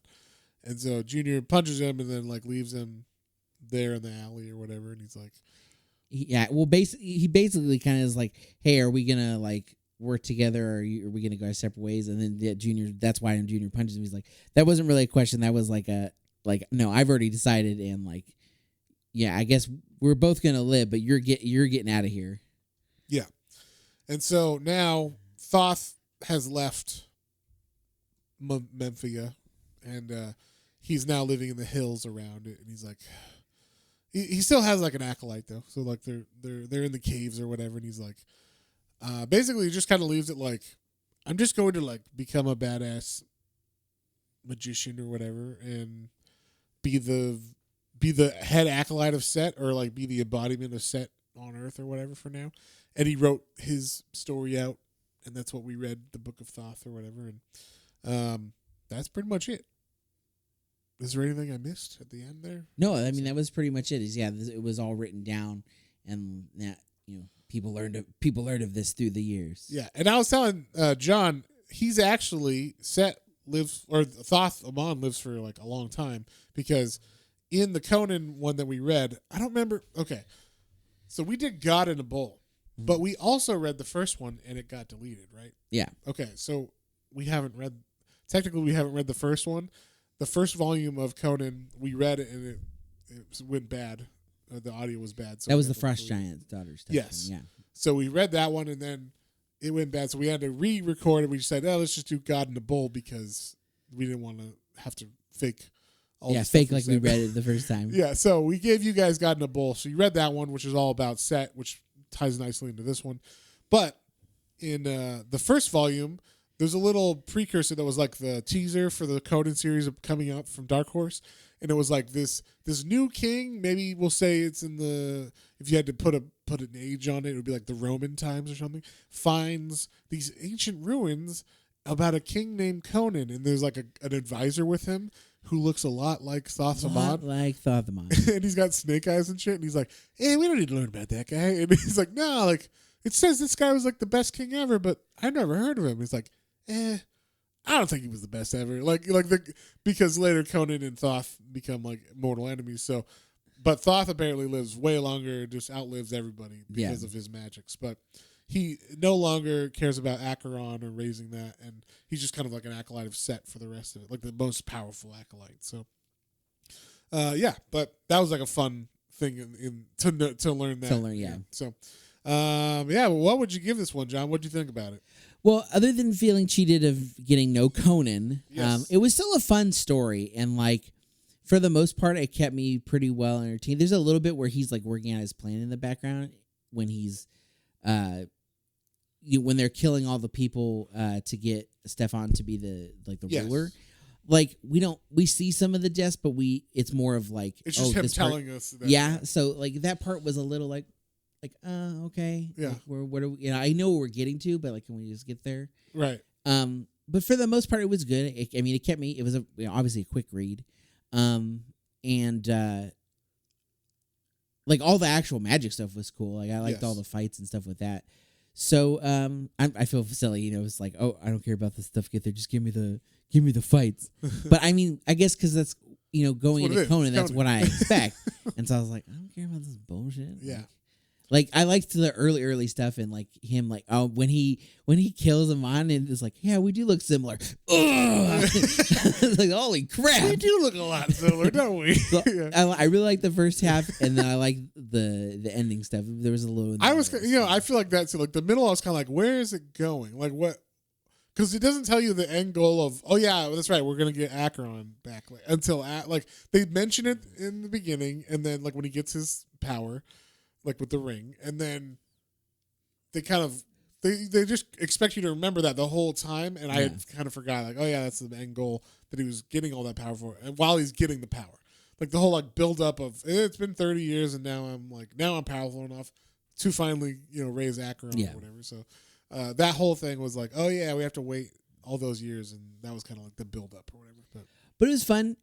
And so Junior punches him and then like leaves him there in the alley or whatever. And he's like, he basically kind of is like, hey, are we gonna like work together, or are we gonna go our separate ways? And then Junior, that's why Junior punches him. He's like, that wasn't really a question. That was like no, I've already decided, and like, yeah, I guess we're both gonna live, but you're getting out of here. Yeah. And so now Thoth has left Memphia, and he's now living in the hills around it. And he's like, he still has like an acolyte though. So like they're in the caves or whatever. And he's like, basically he just kind of leaves it like, I'm just going to like become a badass magician or whatever, and be the head acolyte of Set, or like be the embodiment of Set on Earth or whatever for now. And he wrote his story out, and that's what we read, the Book of Thoth or whatever. And that's pretty much it. Is there anything I missed at the end there? No, I mean that was pretty much it. It was all written down, and that people learned of this through the years. Yeah, and I was telling John, he's actually Thoth Amon lives for like a long time, because in the Conan one that we read, I don't remember. Okay, so we did God in a Bowl. But we also read the first one, and it got deleted, right? Yeah. Okay, so we haven't read the first one. The first volume of Conan, we read it, and it went bad. The audio was bad. So that was the Frost Giant's daughter's stuff. Yes. Yeah. So we read that one, and then it went bad. So we had to re-record it. We said, let's just do God in a Bowl, because we didn't want to have to fake all the stuff fake like we read it the first time. Yeah, so we gave you guys God in a Bowl. So you read that one, which is all about Set, which ties nicely into this one. But in the first volume, there's a little precursor that was like the teaser for the Conan series coming out from Dark Horse, and it was like this new king, maybe we'll say it's in the, if you had to put an age on it would be like the Roman times or something, finds these ancient ruins about a king named Conan, and there's like an advisor with him who looks a lot like Thoth Amon. And he's got snake eyes and shit. And he's like, hey, we don't need to learn about that guy. And he's like, no, like, it says this guy was like the best king ever, but I never heard of him. He's like, I don't think he was the best ever. Because later Conan and Thoth become like mortal enemies. So, but Thoth apparently lives way longer, just outlives everybody because of his magics. But he no longer cares about Acheron or raising that, and he's just kind of like an acolyte of Set for the rest of it, like the most powerful acolyte. So, but that was like a fun thing to learn that. To learn, yeah. So, well, what would you give this one, John? What do you think about it? Well, other than feeling cheated of getting no Conan, yes. It was still a fun story, and like for the most part, it kept me pretty well entertained. There's a little bit where he's like working out his plan in the background when he's when they're killing all the people to get Stefan to be the ruler. Like we see some of the deaths, but it's more of like, it's just him telling us that. Yeah, so like that part was a little like okay, yeah. Like, what are we? I know what we're getting to, but like, can we just get there? Right. But for the most part, it was good. It kept me. It was obviously a quick read, and like all the actual magic stuff was cool. Like I liked all the fights and stuff with that. So I feel silly, it's like, oh, I don't care about this stuff. Get there, just give me the fights. But I mean, I guess because that's going into Conan, that's what I expect. And so I was like, I don't care about this bullshit. Yeah. Like I liked the early stuff and like him like when he kills Amon and it's like yeah we do look similar. It's like holy crap, we do look a lot similar, don't we? So, I really like the first half and then I like the ending stuff. There was a little. I feel like that too. Like the middle, I was kind of like, where is it going? Like what? Because it doesn't tell you the end goal of, oh yeah, that's right, we're gonna get Acheron back until like they mention it in the beginning, and then like when he gets his power, like with the ring, and then they kind of they just expect you to remember that the whole time, and I had kind of forgot like, oh yeah, that's the end goal that he was getting all that power for, and while he's getting the power, like the whole like build up of it's been 30 years and now I'm powerful enough to finally raise Acheron or whatever. So. That whole thing was like, oh yeah, we have to wait all those years, and that was kind of like the build up or whatever. But it was fun.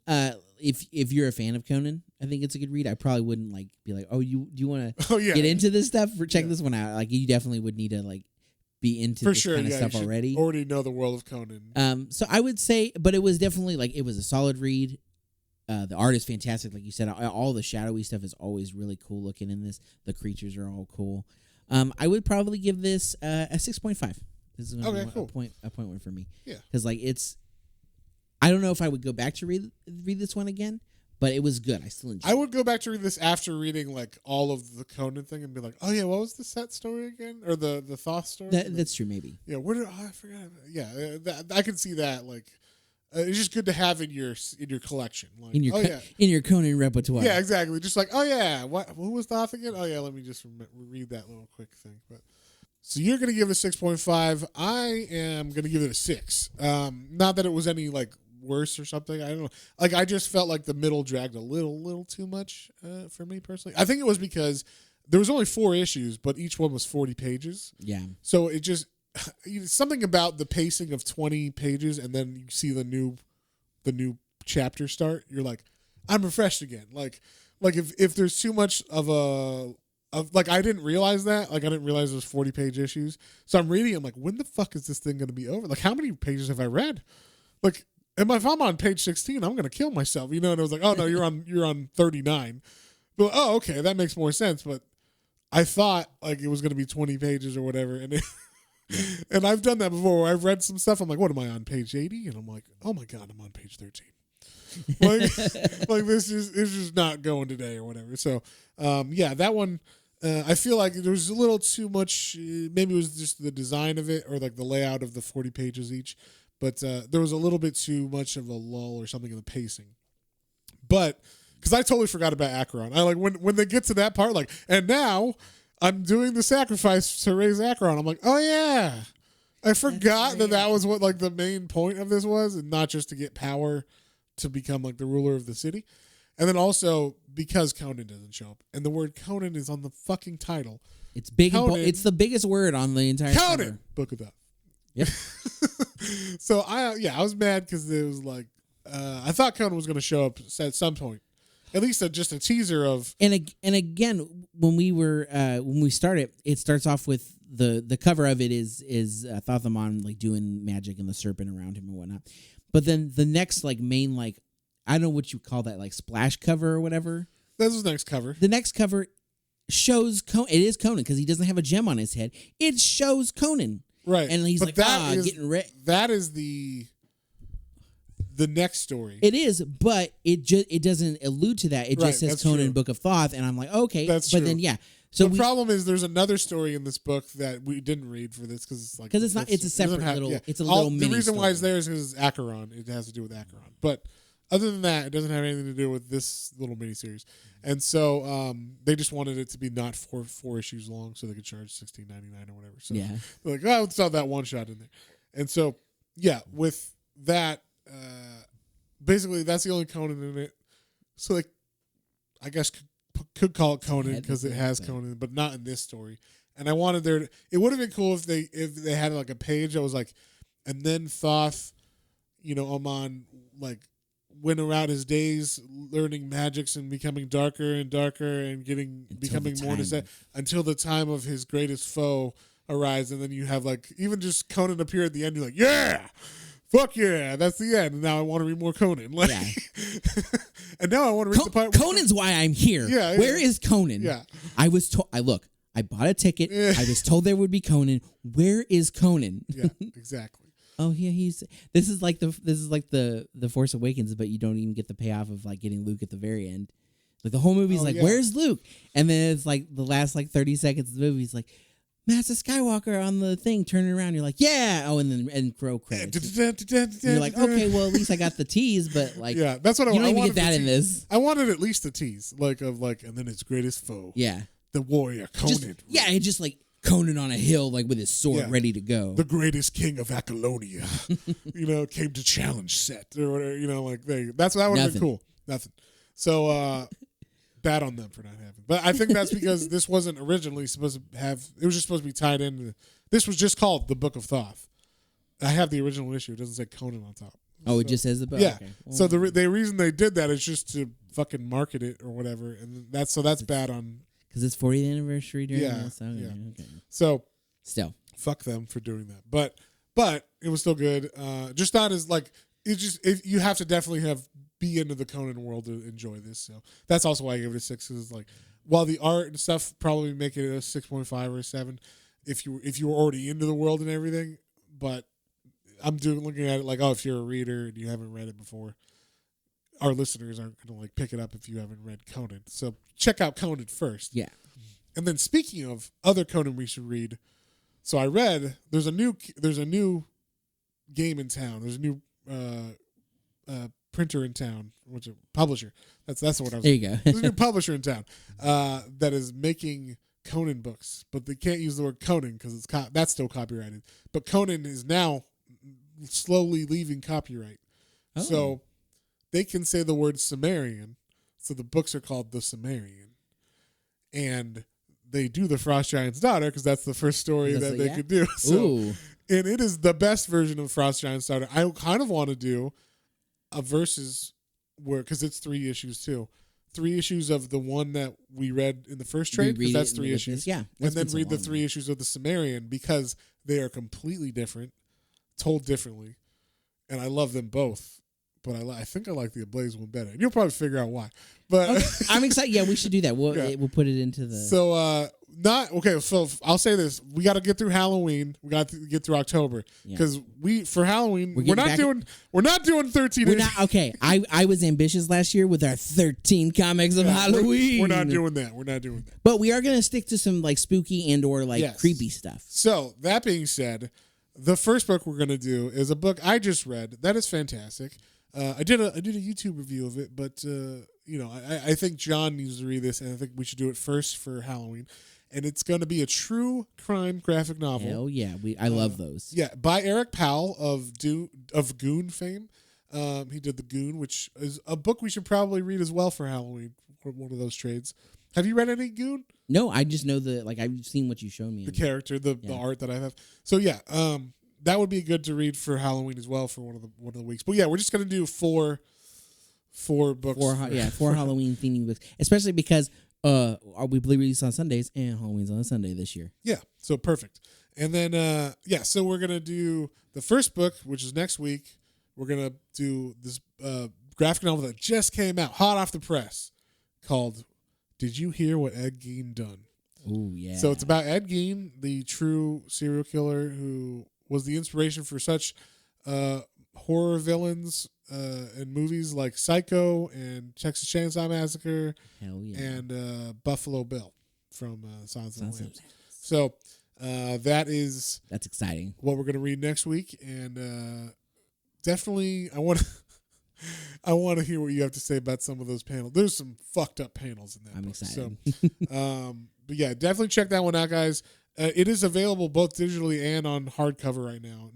If you're a fan of Conan, I think it's a good read. I probably wouldn't like be like, oh, do you want to get into this stuff? Check this one out. Like you definitely would need to like be into this kind of stuff already. Already know the world of Conan. So I would say, but it was definitely like it was a solid read. The art is fantastic, like you said. All the shadowy stuff is always really cool looking in this. The creatures are all cool. I would probably give this a 6.5. This is cool. a point one for me. Yeah, because like I don't know if I would go back to read this one again, but it was good. I still enjoyed it. I would go back to read this after reading like all of the Conan thing and be like, oh yeah, what was the set story again, or the Thoth story? That's true, maybe. Yeah, I forgot. Yeah, I can see that. Like, it's just good to have in your collection, like in your Conan repertoire. Yeah, exactly. Just like, oh yeah, who was Thoth again? Oh yeah, let me just read that little quick thing. But so you're gonna give it a 6.5. I am gonna give it a 6. Not that it was any like worse or something. I don't know. Like I just felt like the middle dragged a little too much for me personally. I think it was because there was only 4 issues, but each one was 40 pages. Yeah. So it just. Something about the pacing of 20 pages and then you see the new chapter start, you're like, I'm refreshed again. Like if there's too much of like I didn't realize that. Like I didn't realize there's 40-page issues. So I'm reading, I'm like, when the fuck is this thing gonna be over? Like how many pages have I read? Like if I'm on page 16, I'm gonna kill myself, And I was like, oh no, you're on 39. But oh, okay, that makes more sense. But I thought like it was gonna be 20 pages or whatever, and and I've done that before where I've read some stuff. I'm like, what am I on page 80? And I'm like, oh my God, I'm on page 13. like this is just not going today or whatever. So, that one, I feel like there was a little too much. Maybe it was just the design of it or like the layout of the 40 pages each. But there was a little bit too much of a lull or something in the pacing. But because I totally forgot about Acheron. I like when they get to that part, like, and now I'm doing the sacrifice to raise Acheron. I'm like, oh yeah, I forgot that was what like the main point of this was, and not just to get power to become like the ruler of the city. And then also because Conan doesn't show up, and the word Conan is on the fucking title. It's big. It's the biggest word on the entire Conan cover. Book of Thoth. Yep. So I was mad because it was like I thought Conan was going to show up at some point. At least just a teaser of and again when we started, it starts off with the cover of it is Thothamon like doing magic and the serpent around him and whatnot, but then the next like main like I don't know what you call that like splash cover or whatever. That's his next cover. The next cover shows Conan. It is Conan because he doesn't have a gem on his head. It shows Conan, right? And he's getting ready. That is the next story. It is, but it doesn't allude to that. It just says Conan true. Book of Thoth, and I'm like, okay. That's but true. then, yeah. So the problem is there's another story in this book that we didn't read for this because it's like... Because it's a separate little... Yeah. It's a little mini The reason story. why it's there is because it's Acheron. It has to do with Acheron. But other than that, it doesn't have anything to do with this little miniseries. And so they just wanted it to be not four issues long so they could charge $16.99 or whatever. So yeah. They're like, oh, let's have that one shot in there. And so, yeah, with that... basically, that's the only Conan in it. So, like, I guess could call it Conan because it has Conan, but not in this story. And I wanted it would have been cool if they had like a page that was like, and then Thoth, Amon like went around his days learning magics and becoming darker and darker and becoming more until the time of his greatest foe arrives, and then you have like even just Conan appear at the end. You're like, yeah. Fuck yeah, that's the end. And now I want to read more Conan. Like, yeah. And now I want to read the part. Conan's why I'm here. Yeah, Where is Conan? Yeah. I I bought a ticket. Yeah. I was told there would be Conan. Where is Conan? Yeah, exactly. Oh yeah, this is like the Force Awakens, but you don't even get the payoff of like getting Luke at the very end. Like the whole movie's like, where's Luke? And then it's like the last like 30 seconds of the movie is like, Master Skywalker on the thing, turning around. You're like, yeah. Oh, and then Crow credits. You're like, okay, well at least I got the tease, but like, yeah, that's what you don't I even wanted get that in this. I wanted at least a tease, and then its greatest foe. Yeah, the warrior Conan. It's just like Conan on a hill, like with his sword ready to go. The greatest king of Apollonia, came to challenge Set or whatever. That would have been cool. Nothing. So bad on them for not having. But I think that's because this wasn't originally supposed to have. It was just supposed to be tied in. This was just called the Book of Thoth. I have the original issue. It doesn't say Conan on top. Oh, it just says the book. Yeah. Okay. So the reason they did that is just to fucking market it or whatever, and that's bad on. Because it's 40th anniversary during this. Okay. Yeah. Okay. So still, fuck them for doing that. But it was still good. Just not as like you have to definitely be into the Conan world to enjoy this. So that's also why I gave it a 6. Because like while the art and stuff probably make it a 6.5 or a 7, if you were already into the world and everything, but I'm looking at it like, oh, if you're a reader and you haven't read it before, our listeners aren't going to like pick it up if you haven't read Conan. So check out Conan first. Yeah. And then speaking of other Conan we should read, so I read there's a new game in town. There's a new printer in town, which is publisher. That's the word I was. There you go. There's a new publisher in town that is making Conan books, but they can't use the word Conan because that's still copyrighted. But Conan is now slowly leaving copyright, so they can say the word Sumerian. So the books are called the Sumerian, and they do the Frost Giant's Daughter because that's the first story that they could do. So, and it is the best version of Frost Giant's Daughter. I kind of want to do a versus because it's 3 issues too. 3 issues of the one that we read in the first trade, because that's 3 issues. Yeah. And then read the 3 issues of the Sumerian because they are completely different, told differently. And I love them both. But I think I like the Ablaze one better. And you'll probably figure out why. But okay. I'm excited. Yeah, we should do that. We'll put it into the. So So I'll say this: we got to get through Halloween. We got to get through October because for Halloween we're not doing 13. We're not okay. I was ambitious last year with our 13 comics of Halloween. We're not doing that. But we are gonna stick to some like spooky and or like creepy stuff. So that being said, the first book we're gonna do is a book I just read that is fantastic. I did a YouTube review of it, but I think John needs to read this, and I think we should do it first for Halloween. And it's going to be a true crime graphic novel. Hell yeah, I love those. Yeah, by Eric Powell of Goon fame. He did The Goon, which is a book we should probably read as well for Halloween. One of those trades. Have you read any Goon? No, I just know I've seen what you showed me. The character, the art that I have. So yeah, that would be good to read for Halloween as well for one of the weeks. But yeah, we're just gonna do four books. 4 Halloween theming books, especially because we release on Sundays and Halloween's on a Sunday this year. Yeah, so perfect. And then so we're gonna do the first book, which is next week. We're gonna do this graphic novel that just came out, hot off the press, called "Did You Hear What Ed Gein Done?" Oh yeah. So it's about Ed Gein, the true serial killer who was the inspiration for such horror villains in movies like Psycho and Texas Chainsaw Massacre. Hell yeah. And Buffalo Bill from Silence of the Lambs. So that's exciting. What we're going to read next week, and definitely I want to hear what you have to say about some of those panels. There's some fucked up panels in that. I'm book. excited. So, but yeah, definitely check that one out, guys. It is available both digitally and on hardcover right now.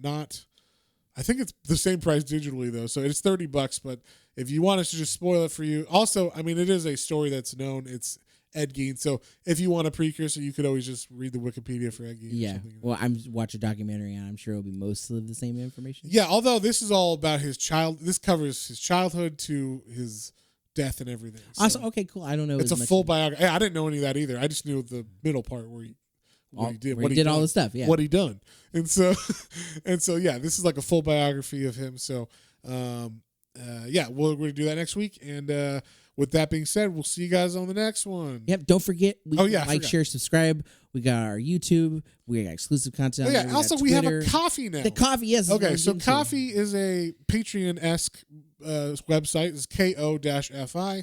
I think it's the same price digitally though, so it's $30. But if you want us to just spoil it for you, also, I mean, it is a story that's known. It's Ed Gein, so if you want a precursor, you could always just read the Wikipedia for Ed Gein. Yeah, well, I'm watch a documentary, and I'm sure it'll be mostly the same information. Yeah, although this is all about this covers his childhood to his death and everything. So awesome. Okay, cool. I don't know. It's a full biography. I didn't know any of that either. I just knew the middle part where he did all the stuff, yeah. What he done. And so yeah, this is like a full biography of him. So we're going to do that next week. And with that being said, we'll see you guys on the next one. Yep. Don't forget. I like, share, subscribe. We got our YouTube. We got exclusive content. Oh, yeah. Also, we have a Coffee now. The Coffee, yes. Okay, so Coffee is a Patreon-esque website. It's ko-fi.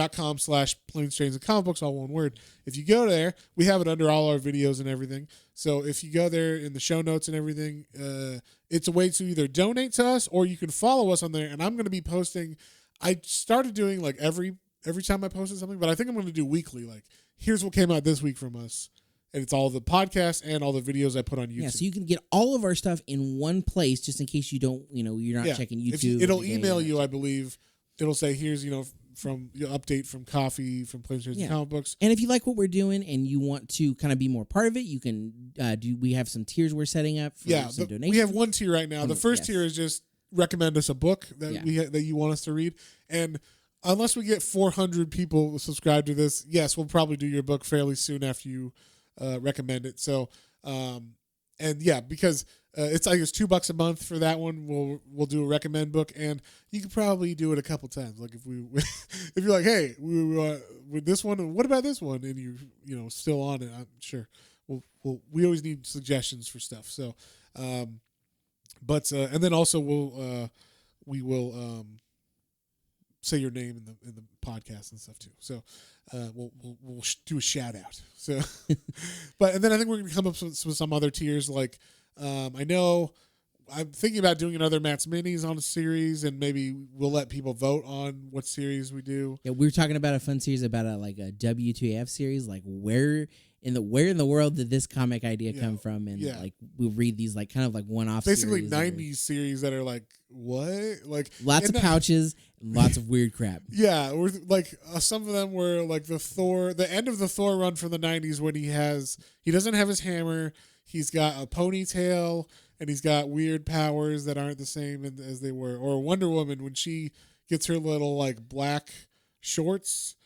.com/planes, trains, and comic books, all one word. If you go there, we have it under all our videos and everything. So if you go there in the show notes and everything, it's a way to either donate to us or you can follow us on there. And I'm going to be posting. I started doing like every time I posted something, but I think I'm going to do weekly. Like, here's what came out this week from us. And it's all the podcasts and all the videos I put on YouTube. Yeah, so you can get all of our stuff in one place just in case you don't, you're not checking YouTube. It'll email you, I believe. It'll say, here's, from your update from Coffee, from Planes, Trains, and Comic Books. And if you like what we're doing and you want to kind of be more part of it, you can we have some tiers we're setting up for some donations. We have one tier right now. The first tier is just recommend us a book that that you want us to read. And unless we get 400 people subscribed to this, yes, we'll probably do your book fairly soon after you recommend it. So, because it's $2 a month for that one. We'll do a recommend book, and you could probably do it a couple times. Like if you're like, hey, we with this one, and what about this one, and you still on it, I'm sure. We always need suggestions for stuff. So, and then also we will say your name in the podcast and stuff too. So we'll do a shout out. So, and then I think we're gonna come up with some other tiers. Like I know I'm thinking about doing another Matt's Minis on a series, and maybe we'll let people vote on what series we do. Yeah, we were talking about a fun series about a WTF series, like where in the world did this comic idea come from? And like we'll read these like kind of like one-off basically series 90s series that are like what, like lots of pouches and lots of weird crap. Yeah, or like some of them were like the end of the Thor run from the 90s when he doesn't have his hammer, he's got a ponytail, and he's got weird powers that aren't the same as they were. Or Wonder Woman when she gets her little like black shorts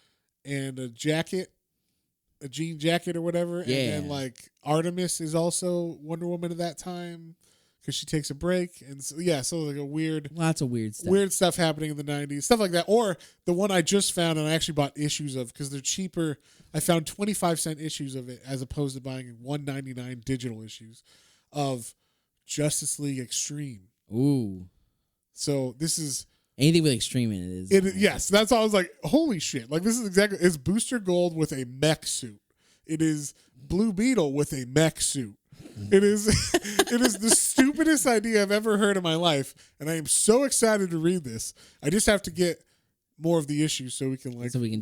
and a jacket, a jean jacket or whatever. Yeah. And then like Artemis is also Wonder Woman at that time because she takes a break. And so like lots of weird stuff happening in the 90s, stuff like that. Or the one I just found and I actually bought issues of because they're cheaper. I found 25-cent issues of it as opposed to buying $1.99 digital issues of Justice League Extreme. Ooh. So this is anything with Extreme in it is. Yes, that's all. I was like, holy shit. Like this is exactly, it's Booster Gold with a mech suit. It is Blue Beetle with a mech suit. It is the stupidest idea I've ever heard in my life. And I am so excited to read this. I just have to get more of the issues so we can do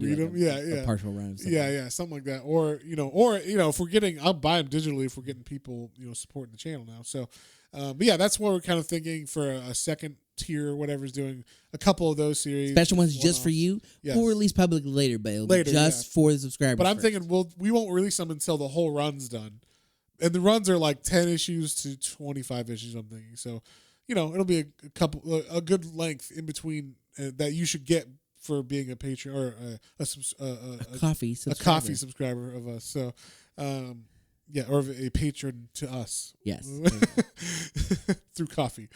read them. A partial run. Something like that. Or if we're getting, I'll buy them digitally if we're getting people, supporting the channel now. So, that's what we're kind of thinking for a second tier or whatever's doing a couple of those series. Special ones just for you. Yes. We'll release publicly later, but it'll be just for the subscribers. But I'm thinking we won't release them until the whole run's done. And the runs are like 10 issues to 25 issues, I'm thinking. So, it'll be a good length in between that you should get for being a patron or a coffee subscriber of us. So, or a patron to us. Yes. Through coffee.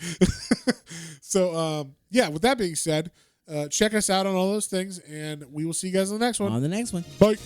So, with that being said, check us out on all those things, and we will see you guys on the next one. On the next one. Bye.